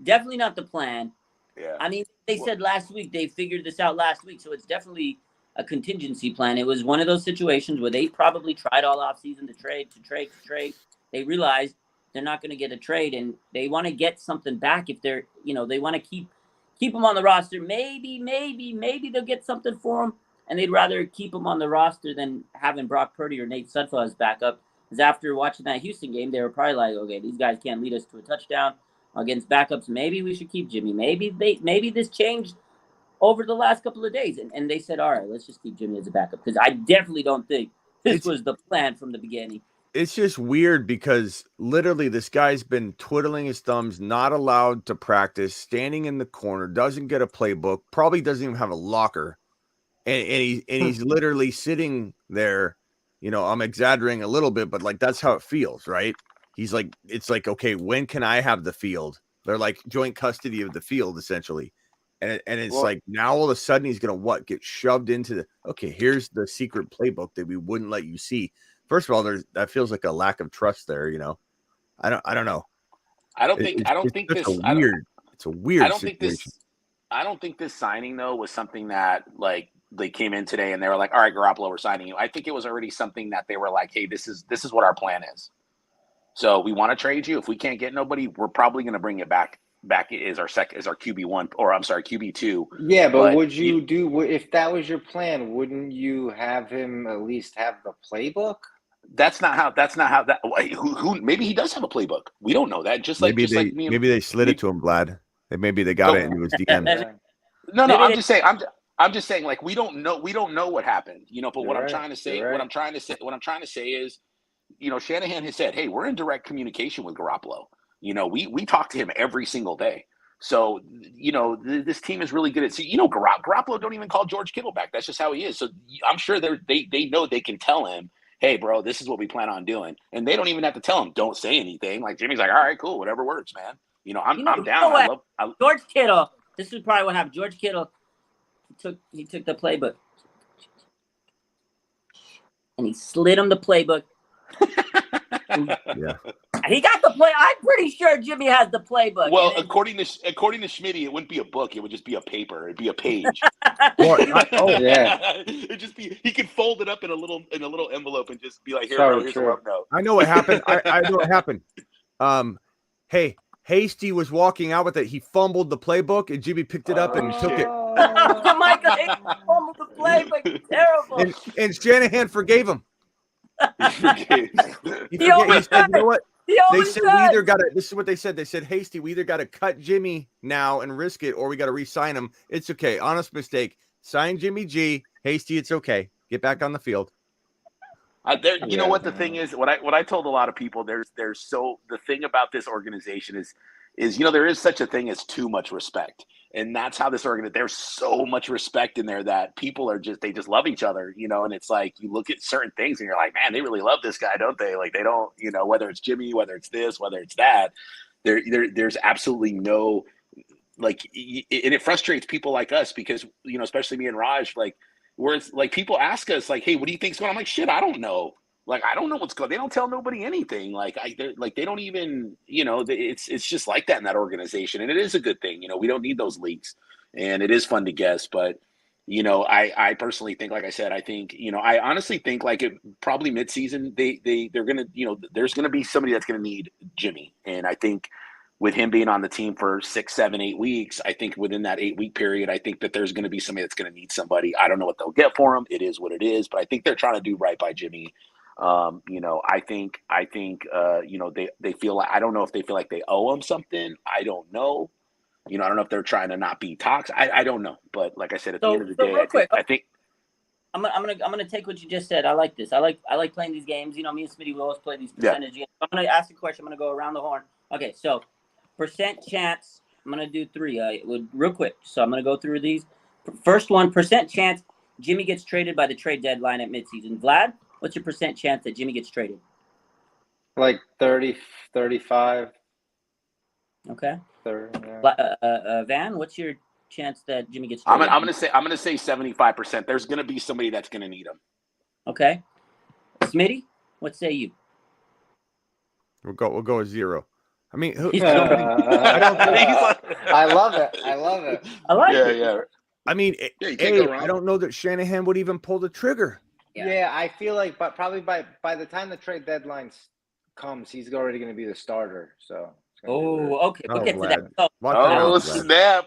definitely not the plan. Yeah. I mean, they said last week, they figured this out last week. So it's definitely a contingency plan. It was one of those situations where they probably tried all offseason to trade. They realized they're not going to get a trade, and they want to get something back. If they're, they want to keep them on the roster. Maybe they'll get something for them, and they'd rather keep them on the roster than having Brock Purdy or Nate Sudfeld as backup. Because after watching that Houston game, they were probably like, okay, these guys can't lead us to a touchdown against backups. Maybe we should keep Jimmy. Maybe this changed over the last couple of days. And they said, all right, let's just keep Jimmy as a backup. Because I definitely don't think this was the plan from the beginning. It's just weird because literally this guy's been twiddling his thumbs, not allowed to practice, standing in the corner, doesn't get a playbook, probably doesn't even have a locker. And he's literally sitting there, I'm exaggerating a little bit, but like, that's how it feels, right? He's like, it's like, okay, when can I have the field? They're like joint custody of the field, essentially. And it's like, now all of a sudden he's going to get shoved into okay, here's the secret playbook that we wouldn't let you see. First of all, that feels like a lack of trust there, I don't know. It's a weird situation. I don't think this signing though was something that like they came in today and they were like, all right, Garoppolo, we're signing you. I think it was already something that they were like, hey, this is what our plan is. So we want to trade you. If we can't get nobody, we're probably going to bring it back is our QB1, or I'm sorry, QB2. Yeah, but would you do, if that was your plan, wouldn't you have him at least have the playbook? That's not how that. Who maybe he does have a playbook. We don't know that. Maybe they slid it to him, Vlad. Maybe they got it into his DM. No, I'm just saying. I'm just saying. Like we don't know what happened. But what I'm trying to say is, Shanahan has said, hey, we're in direct communication with Garoppolo. We talk to him every single day. So, this team is really good at Garoppolo don't even call George Kittle back. That's just how he is. So I'm sure they know they can tell him, hey, bro, this is what we plan on doing. And they don't even have to tell him, don't say anything. Like Jimmy's like, all right, cool, whatever works, man. I'm down. George Kittle, this is probably what happened. George Kittle, he took the playbook and he slid him the playbook. Yeah. He got the play. I'm pretty sure Jimmy has the playbook. Well, according to Schmitty, it wouldn't be a book. It would just be a paper. It'd be a page. Yeah. It'd just be. He could fold it up in a little envelope and just be like, "Here, bro, here's a rope note." I know what happened. I know what happened. Hey, Hasty was walking out with it. He fumbled the playbook, and Jimmy picked it up and took it. Oh my God! He fumbled the playbook. Terrible. And Shanahan forgave him. He He said, you know what? They said does. we either got to. This is what they said. They said, Hasty, we either got to cut Jimmy now and risk it, or we got to re-sign him. It's okay. Honest mistake. Sign Jimmy G. Hasty, it's okay. Get back on the field. You know what the thing is? What I told a lot of people. The thing about this organization is there is such a thing as too much respect. And that's how this organization, there's so much respect in there that people are they just love each other, and it's like, you look at certain things and you're like, man, they really love this guy, don't they? Like, they don't, whether it's Jimmy, whether it's this, whether it's that, there's absolutely no, like, and it frustrates people like us because, especially me and Raj, like, where it's like, people ask us like, hey, what do you think's going on? I'm like, shit, I don't know. Like, I don't know what's going on. They don't tell nobody anything. Like, they don't even, it's just like that in that organization. And it is a good thing. We don't need those leaks. And it is fun to guess. But, I personally think, like I said, I think, I honestly think like probably midseason, they're going to, there's going to be somebody that's going to need Jimmy. And I think with him being on the team for 6, 7, 8 weeks, I think within that 8-week period, I think that there's going to be somebody that's going to need somebody. I don't know what they'll get for him. It is what it is. But I think they're trying to do right by Jimmy. I think, they feel like, I don't know if they feel like they owe him something. I don't know. I don't know if they're trying to not be toxic. I don't know. But like I said, at the end of the day, I think I'm gonna take what you just said. I like this. I like playing these games. Me and Smitty will always play these percentage games. I'm gonna ask a question. I'm gonna go around the horn. Okay, so percent chance. I'm gonna do 3 real quick. So I'm gonna go through these. First one, percent chance Jimmy gets traded by the trade deadline at midseason. Vlad, what's your percent chance that Jimmy gets traded? Like 30, 35. Okay. 30, yeah. Van, what's your chance that Jimmy gets traded? I'm gonna say 75%. There's gonna be somebody that's gonna need him. Okay. Smitty, what say you? We'll go with 0. I mean, I love it. I like it. Yeah. I mean, I don't know that Shanahan would even pull the trigger. Yeah, I feel like, but probably by the time the trade deadline comes, he's already going to be the starter. So. Okay. We'll get to that. Snap!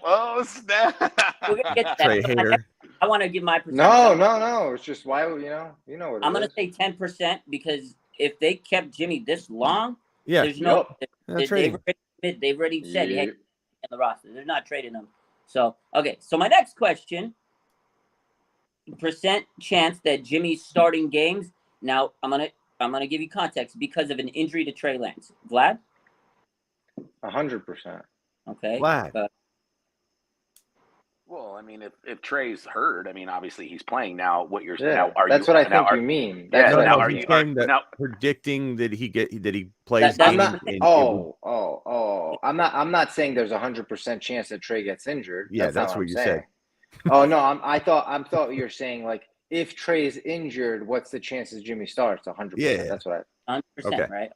We'll get to that. Trey hater. I want to give my percent. No. It's just why what I'm going to say 10% because if they kept Jimmy this long, there's no. They've already said he had in the roster. They're not trading him. So okay. So my next question: percent chance that Jimmy's starting games. Now I'm gonna give you context because of an injury to Trey Lance. Vlad. 100%. Okay. Vlad. Well, I mean, if Trey's hurt, I mean, obviously he's playing now. What you're saying? Now, that's what I think you mean. That's now, are you predicting that he plays? I'm not. I'm not saying there's 100% chance that Trey gets injured. Yeah, that's what you said. Oh no, I thought you were saying like if Trey is injured, what's the chances Jimmy starts? 100%. Yeah, that's what 100%, right?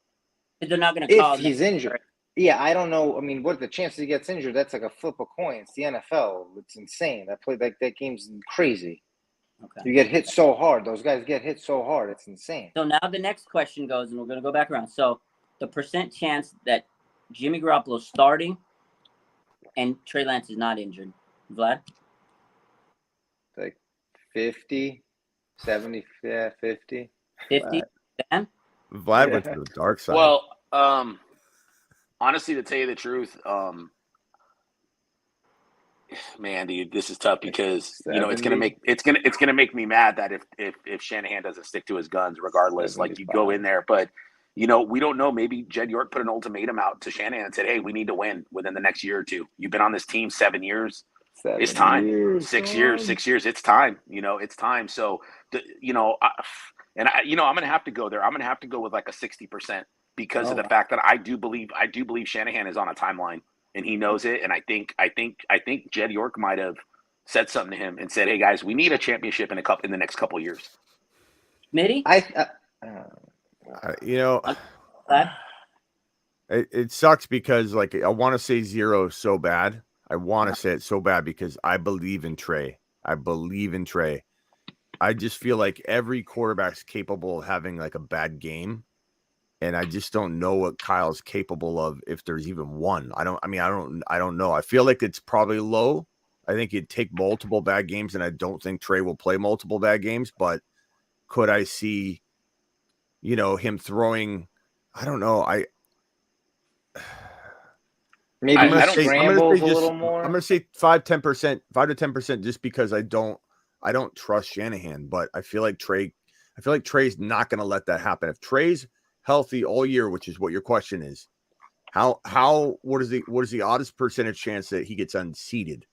They're not going to call if he's injured. Yeah, I don't know. I mean, what the chances he gets injured? That's like a flip a coin. It's the NFL. It's insane. That game's crazy. Okay. You get hit so hard. Those guys get hit so hard. It's insane. So now the next question goes, and we're going to go back around. So the percent chance that Jimmy Garoppolo is starting and Trey Lance is not injured. Vlad? Like 50, 70, 50. 50? Dan? Vlad went to the dark side. Well, honestly, to tell you the truth, man, dude, this is tough because 70. It's gonna make me mad that if Shanahan doesn't stick to his guns, regardless, 75. Like you go in there, but we don't know. Maybe Jed York put an ultimatum out to Shanahan and said, "Hey, we need to win within the next year or 2. You've been on this team 7 years. It's time. 6 years. 6 years. It's time. It's time." So, I'm gonna have to go there. I'm gonna have to go with like a 60%. Because of the fact that I do believe Shanahan is on a timeline and he knows it. And I think Jed York might have said something to him and said, "Hey guys, we need a championship in the next couple of years." Mitty? It sucks because like I want to say 0 so bad. I want to say it so bad because I believe in Trey. I just feel like every quarterback's capable of having like a bad game. And I just don't know what Kyle's capable of if there's even one. I don't know. I feel like it's probably low. I think he'd take multiple bad games, and I don't think Trey will play multiple bad games. But could I see, him throwing? I don't know. Maybe I'm gonna scrambles a little more. I'm gonna say 5 to 10%, just because I don't trust Shanahan. But I feel like Trey's not gonna let that happen. If Trey's healthy all year, which is what your question is, what is the oddest percentage chance that he gets unseated?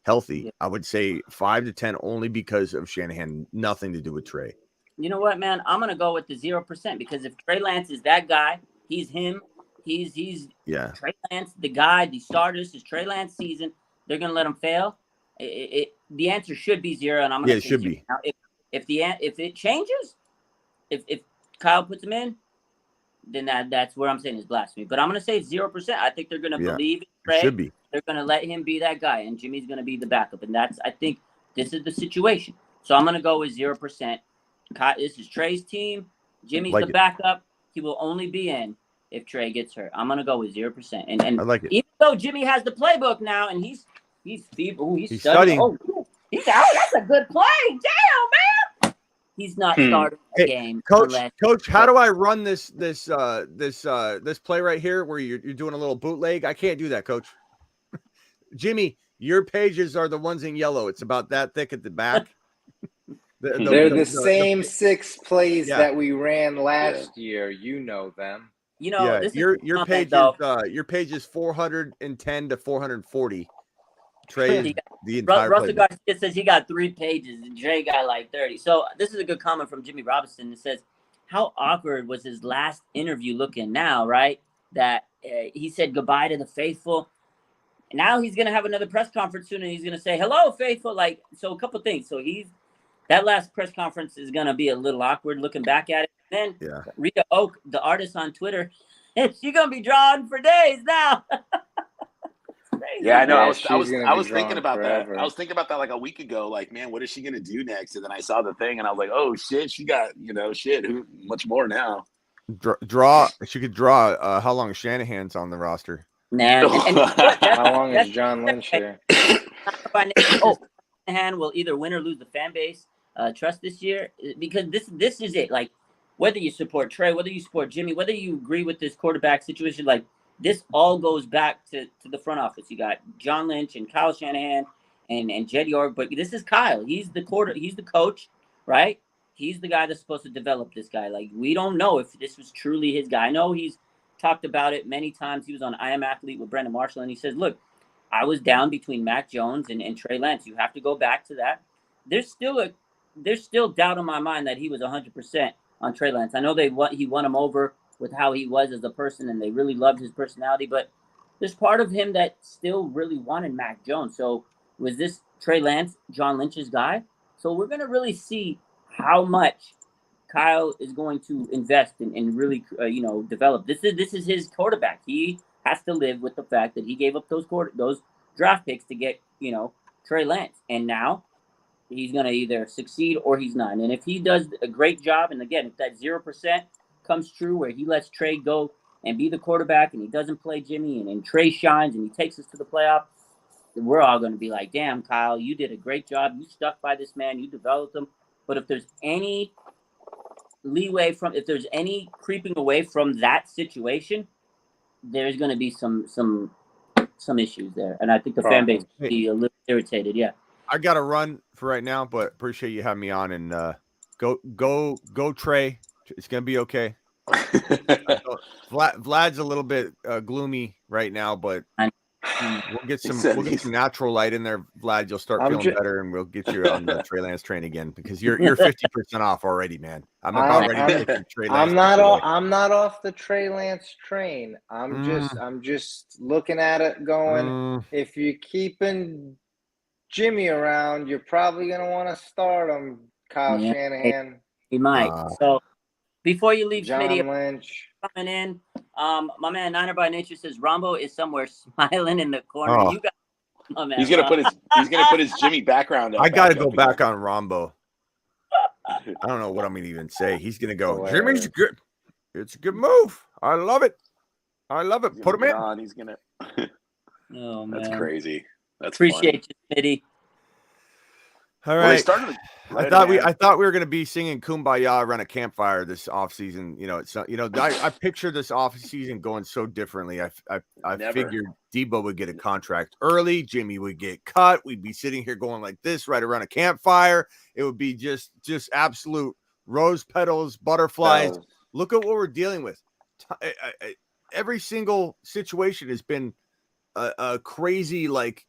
healthy. Yeah. I would say 5 to 10 only because of Shanahan, nothing to do with Trey. You know what, man? I'm gonna go with the 0% because if Trey Lance is that guy, he's him. He's Trey Lance, the guy, the starters. Is Trey Lance season? They're gonna let him fail. The answer should be 0, and I'm gonna it say should 0. be. Now, if it changes, if Kyle puts him in, then that's where I'm saying is blasphemy. But I'm gonna say 0%. I think they're gonna believe in Trey. It should be. They're gonna let him be that guy, and Jimmy's gonna be the backup. And I think this is the situation. So I'm gonna go with 0%. This is Trey's team. Jimmy's the backup. He will only be in if Trey gets hurt. I'm gonna go with 0%. And I like it. Even though Jimmy has the playbook now, and he's studying. studying. Oh, that's a good play. Damn, man. He's not starting the game. Coach, how do I run this play right here where you're doing a little bootleg? I can't do that, Coach. Jimmy, your pages are the ones in yellow. It's about that thick at the back. They're the same 6 plays that we ran last year. You know them. You know, this your page is 410 to 440. Trey, the entire Russell Garcia says he got 3 pages and Trey got like 30. So this is a good comment from Jimmy Robinson. It says, how awkward was his last interview looking now, right? That he said goodbye to the faithful. Now he's going to have another press conference soon and he's going to say, hello, faithful. Like, so a couple things. So that last press conference is going to be a little awkward looking back at it. Then Rita Oak, the artist on Twitter, she's going to be drawing for days now. Yeah, I know. I was thinking about that. I was thinking about that like a week ago. Like, man, what is she going to do next? And then I saw the thing and I was like, oh, shit, she got, who much more now. She could draw how long Shanahan's on the roster. Nah. How long is John Lynch here? Shanahan will either win or lose the fan base trust this year because this is it. Like, whether you support Trey, whether you support Jimmy, whether you agree with this quarterback situation, like this all goes back to the front office. You got John Lynch and Kyle Shanahan and Jed York, but this is Kyle. He's the coach, right? He's the guy that's supposed to develop this guy. Like, we don't know if this was truly his guy. I know he's talked about it many times. He was on I Am Athlete with Brandon Marshall, and he says, look, I was down between Mac Jones and Trey Lance. You have to go back to that. There's still doubt in my mind that he was 100% on Trey Lance. I know he won him over with how he was as a person, and they really loved his personality, but there's part of him that still really wanted Mac Jones. So was this Trey Lance, John Lynch's guy? So we're going to really see how much Kyle is going to invest and really, develop. This is his quarterback. He has to live with the fact that he gave up those draft picks to get, Trey Lance. And now he's going to either succeed or he's not. And if he does a great job, and again, if that 0% comes true where he lets Trey go and be the quarterback and he doesn't play Jimmy and Trey shines and he takes us to the playoff, then we're all going to be like, damn, Kyle, you did a great job. You stuck by this man. You developed him. But if there's any leeway if there's any creeping away from that situation, there's going to be some issues there. And I think the fan base will be a little irritated. Yeah. I got to run for right now, but appreciate you having me on, and go Trey. It's going to be okay. Vlad's a little bit gloomy right now, but we'll get some natural light in there, Vlad. You'll start feeling better, and we'll get you on the Trey Lance train again because you're 50% off already, man. I'm about ready to get Trey Lance. I'm not off the Trey Lance train. I'm just looking at it, going, if you're keeping Jimmy around, you're probably gonna want to start him, Kyle Shanahan. He might. So before you leave, John Lynch coming in. My man Niner by Nature says Rombo is somewhere smiling in the corner. You got, my man. He's gonna put his Jimmy background up. I got to go back on Rombo. I don't know what I'm gonna even say. He's gonna go. Jimmy's good. It's a good move. I love it. Put him in. He's gonna. Oh man, that's crazy. That's appreciate you, Smitty. All right. I thought we were going to be singing Kumbaya around a campfire this offseason. It's not, I pictured this offseason going so differently. I figured Debo would get a contract early. Jimmy would get cut. We'd be sitting here going like this right around a campfire. It would be just absolute rose petals, butterflies. Look at what we're dealing with. Every single situation has been a crazy, like,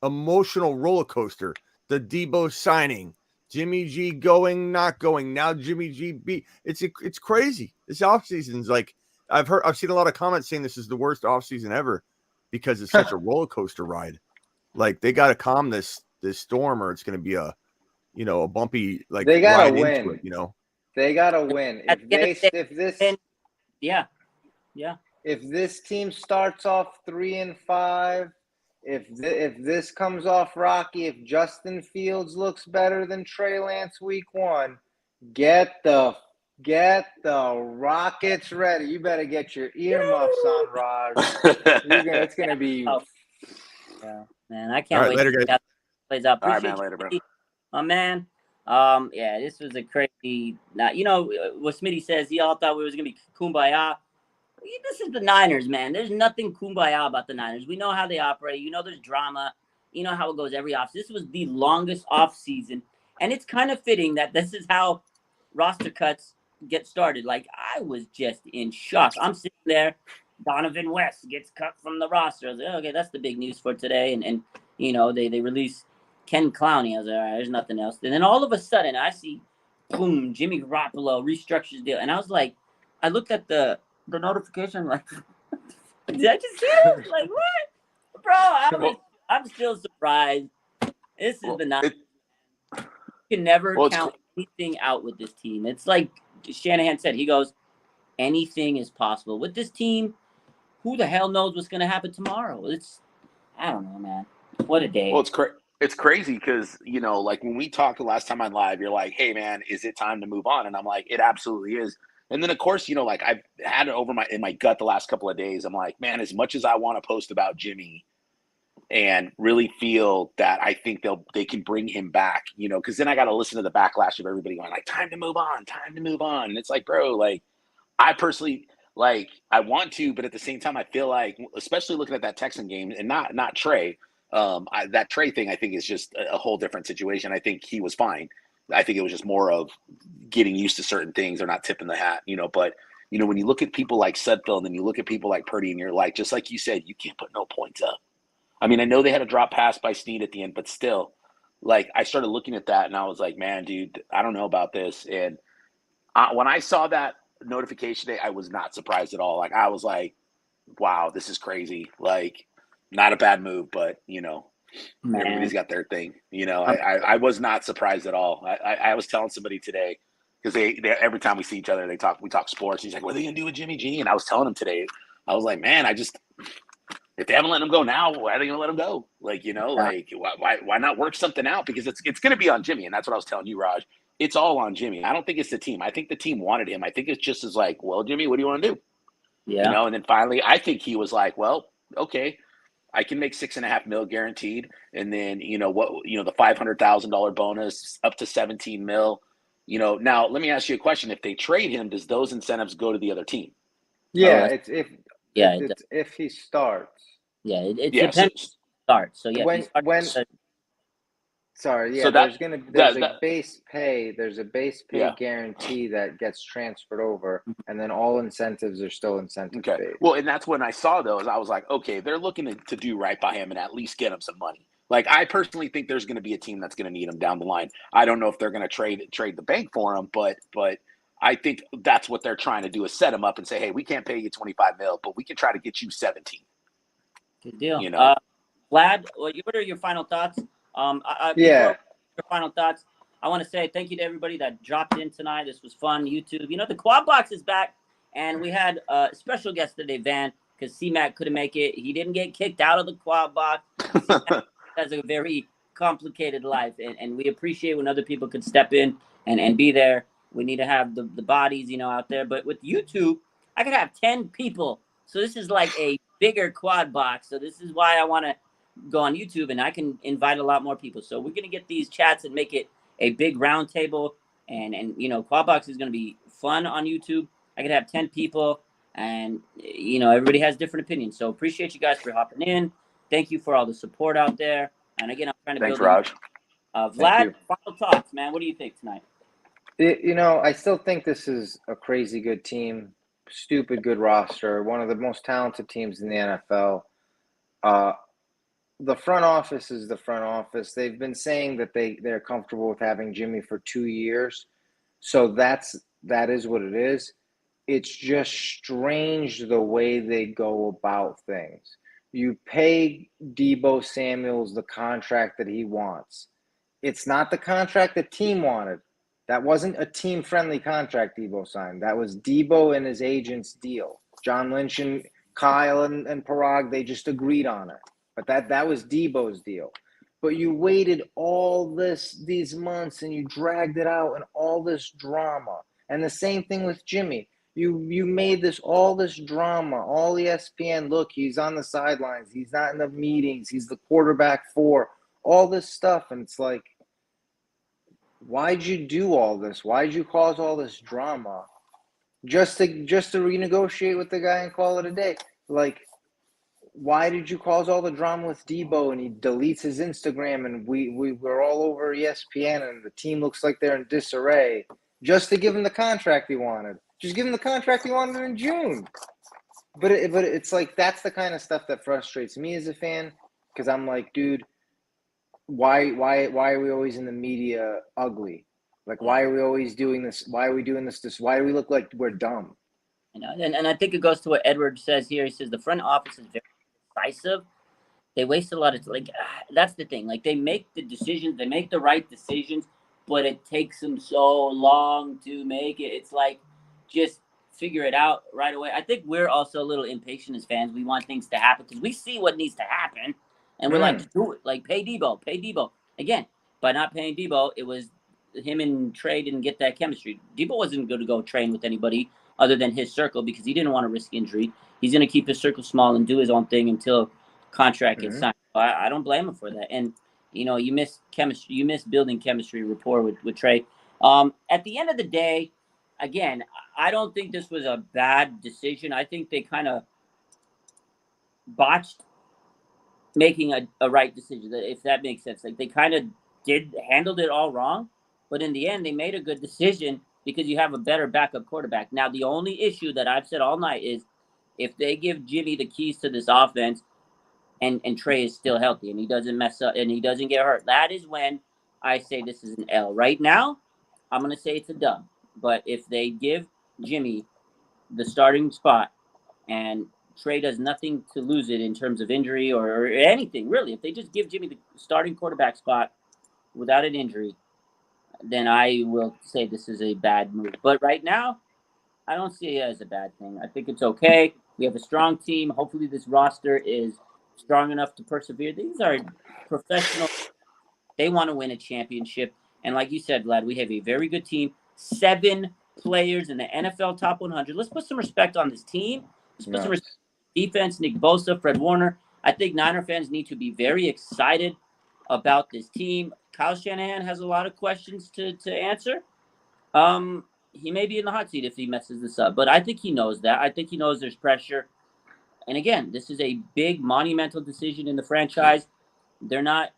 emotional roller coaster. The Debo signing, Jimmy G going, not going. Now Jimmy G beat. It's crazy. This offseason's like I've seen a lot of comments saying this is the worst offseason ever because it's such a roller coaster ride. Like they got to calm this storm, or it's going to be a bumpy they gotta ride win. into it. They gotta win. If this team starts off 3-5, if this comes off rocky, if Justin Fields looks better than Trey Lance week 1, get the Rockets ready. You better get your earmuffs on, Raj. It's gonna be. Yeah, man, I can't All right, wait later, to see guys. how it plays out. All right, Appreciate man, later, bro. you, my man. Yeah, this was a crazy. What Smitty says. He all thought we was gonna be kumbaya. This is the Niners, man. There's nothing kumbaya about the Niners. We know how they operate. There's drama. You know how it goes every off. This was the longest off season, and it's kind of fitting that this is how roster cuts get started. Like, I was just in shock. I'm sitting there. Donovan West gets cut from the roster. I was like, okay, that's the big news for today. And they release Ken Clowney. I was like, all right, there's nothing else. And then all of a sudden, I see, boom, Jimmy Garoppolo restructures deal. And I was like, I looked at the notification. I'm like, did I just hear it? Like, what? Bro, I'm still surprised. This is the night. You can never count anything out with this team. It's like Shanahan said. He goes, anything is possible. With this team, who the hell knows what's going to happen tomorrow? I don't know, man. What a day. Well, it's crazy because, like when we talked the last time on live, you're like, hey, man, is it time to move on? And I'm like, it absolutely is. And then, of course, like I've had it over in my gut the last couple of days. I'm like, man, as much as I want to post about Jimmy and really feel that I think they can bring him back, because then I got to listen to the backlash of everybody going like, time to move on. And it's like, bro, like I personally, like, I want to, but at the same time, I feel like, especially looking at that Texan game and not Trey, that Trey thing, I think is just a whole different situation. I think he was fine. I think it was just more of getting used to certain things or not tipping the hat, but when you look at people like Sudfeld and then you look at people like Purdy and you're like, just like you said, you can't put no points up. I mean, I know they had a drop pass by Snead at the end, but still, like, I started looking at that and I was like, man, dude, I don't know about this. And when I saw that notification day, I was not surprised at all. Like, I was like, wow, this is crazy. Like, not a bad move, but everybody's got their thing. I was not surprised at all. I was telling somebody today, because they every time we see each other, we talk sports. He's like, what are they gonna do with Jimmy G? And I was telling him today, I was like, man, if they haven't let him go now, why are they gonna let him go? Like, like why not work something out? Because it's gonna be on Jimmy, and that's what I was telling you, Raj. It's all on Jimmy. I don't think it's the team. I think the team wanted him. I think it's just as like, well, Jimmy, what do you want to do? Yeah. And then finally, I think he was like, well, okay, I can make $6.5 million guaranteed, and then the $500,000 bonus up to $17 million. Now let me ask you a question: if they trade him, does those incentives go to the other team? Yeah, it's if he starts. Yeah, it depends. Start. So yeah, there's a base pay. There's a base pay guarantee that gets transferred over, and then all incentives are still incentive based. Well, and that's when I saw those. I was like, okay, they're looking to do right by him and at least get him some money. Like, I personally think there's going to be a team that's going to need him down the line. I don't know if they're going to trade the bank for him, but I think that's what they're trying to do, is set him up and say, hey, we can't pay you $25 million, but we can try to get you 17. Good deal. Vlad, what are your final thoughts? Your final thoughts. I want to say thank you to everybody that dropped in tonight. This was fun. YouTube. The Quad Box is back, and we had a special guest today, Van, because C-Mac couldn't make it. He didn't get kicked out of the Quad Box. C-Mac has a very complicated life, and we appreciate when other people could step in and be there. We need to have the bodies, out there. But with YouTube, I could have 10 people. So this is like a bigger Quad Box. So this is why I want to go on YouTube, and I can invite a lot more people. So we're going to get these chats and make it a big round table. And Quad Box is going to be fun on YouTube. I could have 10 people, and, everybody has different opinions. So appreciate you guys for hopping in. Thank you for all the support out there. And again, I'm trying to Thanks, Raj. Vlad, final thoughts, man. What do you think tonight? I still think this is a crazy good team, stupid good roster, one of the most talented teams in the NFL. the front office is the front office. They've been saying that they're comfortable with having Jimmy for 2 years. So that is what it is. It's just strange the way they go about things. You pay Deebo Samuels the contract that he wants. It's not the contract the team wanted. That wasn't a team-friendly contract Deebo signed. That was Deebo and his agent's deal. John Lynch and Kyle and Parag, they just agreed on it. But that was Deebo's deal. But you waited all these months and you dragged it out and all this drama. And the same thing with Jimmy. You made all this drama, all ESPN, look, he's on the sidelines, he's not in the meetings, he's the quarterback for all this stuff. And it's like, why'd you do all this? Why'd you cause all this drama? Just to renegotiate with the guy and call it a day. Like, why did you cause all the drama with Deebo and he deletes his Instagram and we're all over ESPN and the team looks like they're in disarray just to give him the contract he wanted? Just give him the contract he wanted in June. But it's like, that's the kind of stuff that frustrates me as a fan, because I'm like, dude, why are we always in the media ugly? Like, why are we always doing this? Why are we doing this? Why do we look like we're dumb? You know, and I think it goes to what Edward says here. He says the front office is very decisive. They waste a lot of that's the thing. Like, they make the decisions, they make the right decisions, but it takes them so long to make it. It's like, just figure it out right away. I think we're also a little impatient as fans. We want things to happen because we see what needs to happen, and we're like, do it. Like, pay Deebo. Again, by not paying Deebo, it was him and Trey didn't get that chemistry. Deebo wasn't going to go train with anybody other than his circle because he didn't want to risk injury. He's going to keep his circle small and do his own thing until contract gets signed. I don't blame him for that. And, you know, you miss chemistry. You miss building chemistry rapport with Trey. At the end of the day, again, I don't think this was a bad decision. I think they kind of botched making a right decision, if that makes sense. Like, they kind of handled it all wrong, but in the end, they made a good decision because you have a better backup quarterback. Now, the only issue that I've said all night is if they give Jimmy the keys to this offense and Trey is still healthy and he doesn't mess up and he doesn't get hurt, that is when I say this is an L. Right now, I'm going to say it's a dub. But if they give Jimmy the starting spot and Trey does nothing to lose it in terms of injury or anything, really, if they just give Jimmy the starting quarterback spot without an injury, then I will say this is a bad move. But right now, I don't see it as a bad thing. I think it's okay. We have a strong team. Hopefully this roster is strong enough to persevere. These are professional. They want to win a championship. And like you said, Vlad, we have a very good team. 7 players in the NFL top 100. Let's put some respect on this team. Let's put some respect on defense. Nick Bosa, Fred Warner. I think Niner fans need to be very excited about this team. Kyle Shanahan has a lot of questions to answer. He may be in the hot seat if he messes this up, but I think he knows that. I think he knows there's pressure. And again, this is a big, monumental decision in the franchise. They're not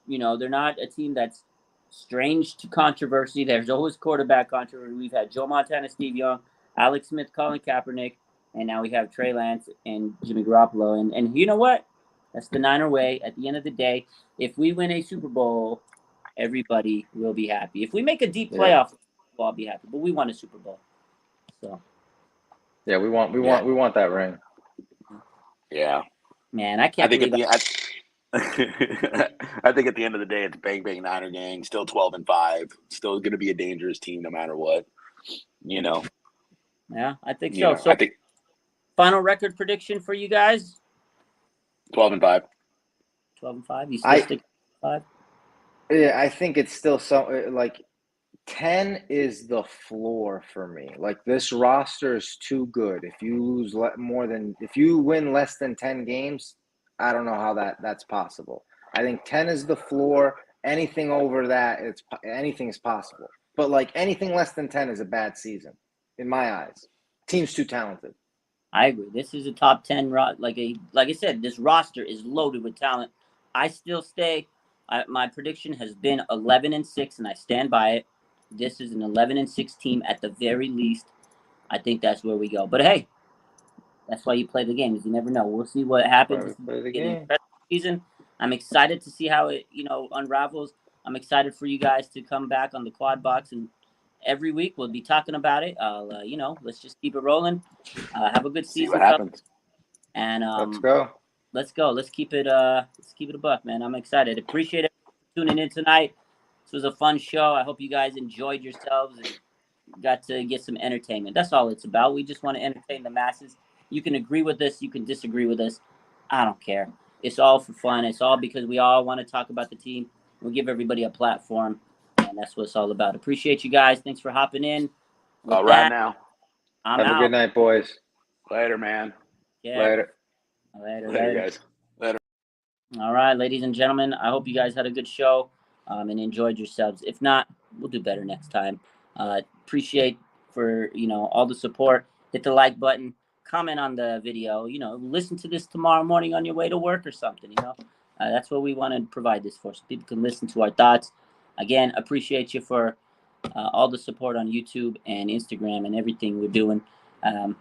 a team that's strange to controversy. There's always quarterback controversy. We've had Joe Montana, Steve Young, Alex Smith, Colin Kaepernick, and now we have Trey Lance and Jimmy Garoppolo. And you know what? That's the Niner way. At the end of the day, if we win a Super Bowl, everybody will be happy. If we make a deep playoff, we'll all be happy. But we want a Super Bowl. So yeah, we want that ring. Yeah. Man, I can't believe I think at the end of the day, it's bang bang Niner gang, still 12-5, still going to be a dangerous team no matter what. You know. Yeah, I think so. So I think final record prediction for you guys? 12-5. 12-5. You still stick 5? Yeah, I think it's still like 10 is the floor for me. Like, this roster is too good. If you lose if you win less than 10 games, I don't know how that's possible. I think 10 is the floor. Anything over that, anything is possible. But like, anything less than 10 is a bad season in my eyes. Team's too talented. I agree. This is a top 10 like I said, this roster is loaded with talent. I still stay. My prediction has been 11-6, and I stand by it. This is an 11-6 team at the very least. I think that's where we go. But hey, that's why you play the games. You never know. We'll see what happens. Play the game. Season. I'm excited to see how it, unravels. I'm excited for you guys to come back on the Quad Box, and every week we'll be talking about it. Let's just keep it rolling. Have a good See season, what happens. and Let's go. let's go. Let's keep it a buck, man. I'm excited. Appreciate it for tuning in tonight. This was a fun show. I hope you guys enjoyed yourselves and got to get some entertainment. That's all it's about. We just want to entertain the masses. You can agree with us. You can disagree with us. I don't care. It's all for fun. It's all because we all want to talk about the team. We'll give everybody a platform, and that's what it's all about. Appreciate you guys. Thanks for hopping in. With All right that, now. I'm Have out. a good night, boys. Later, man. Yeah. Later. Later, guys. Later. All right, ladies and gentlemen, I hope you guys had a good show and enjoyed yourselves. If not, we'll do better next time. Appreciate for, all the support. Hit the like button, comment on the video, listen to this tomorrow morning on your way to work or something, That's what we want to provide this for, so people can listen to our thoughts. Again, appreciate you for all the support on YouTube and Instagram and everything we're doing.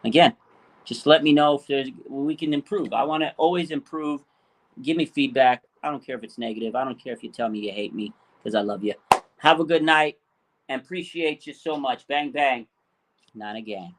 Again, just let me know if we can improve. I want to always improve. Give me feedback. I don't care if it's negative. I don't care if you tell me you hate me, because I love you. Have a good night and appreciate you so much. Bang, bang. Not a gang.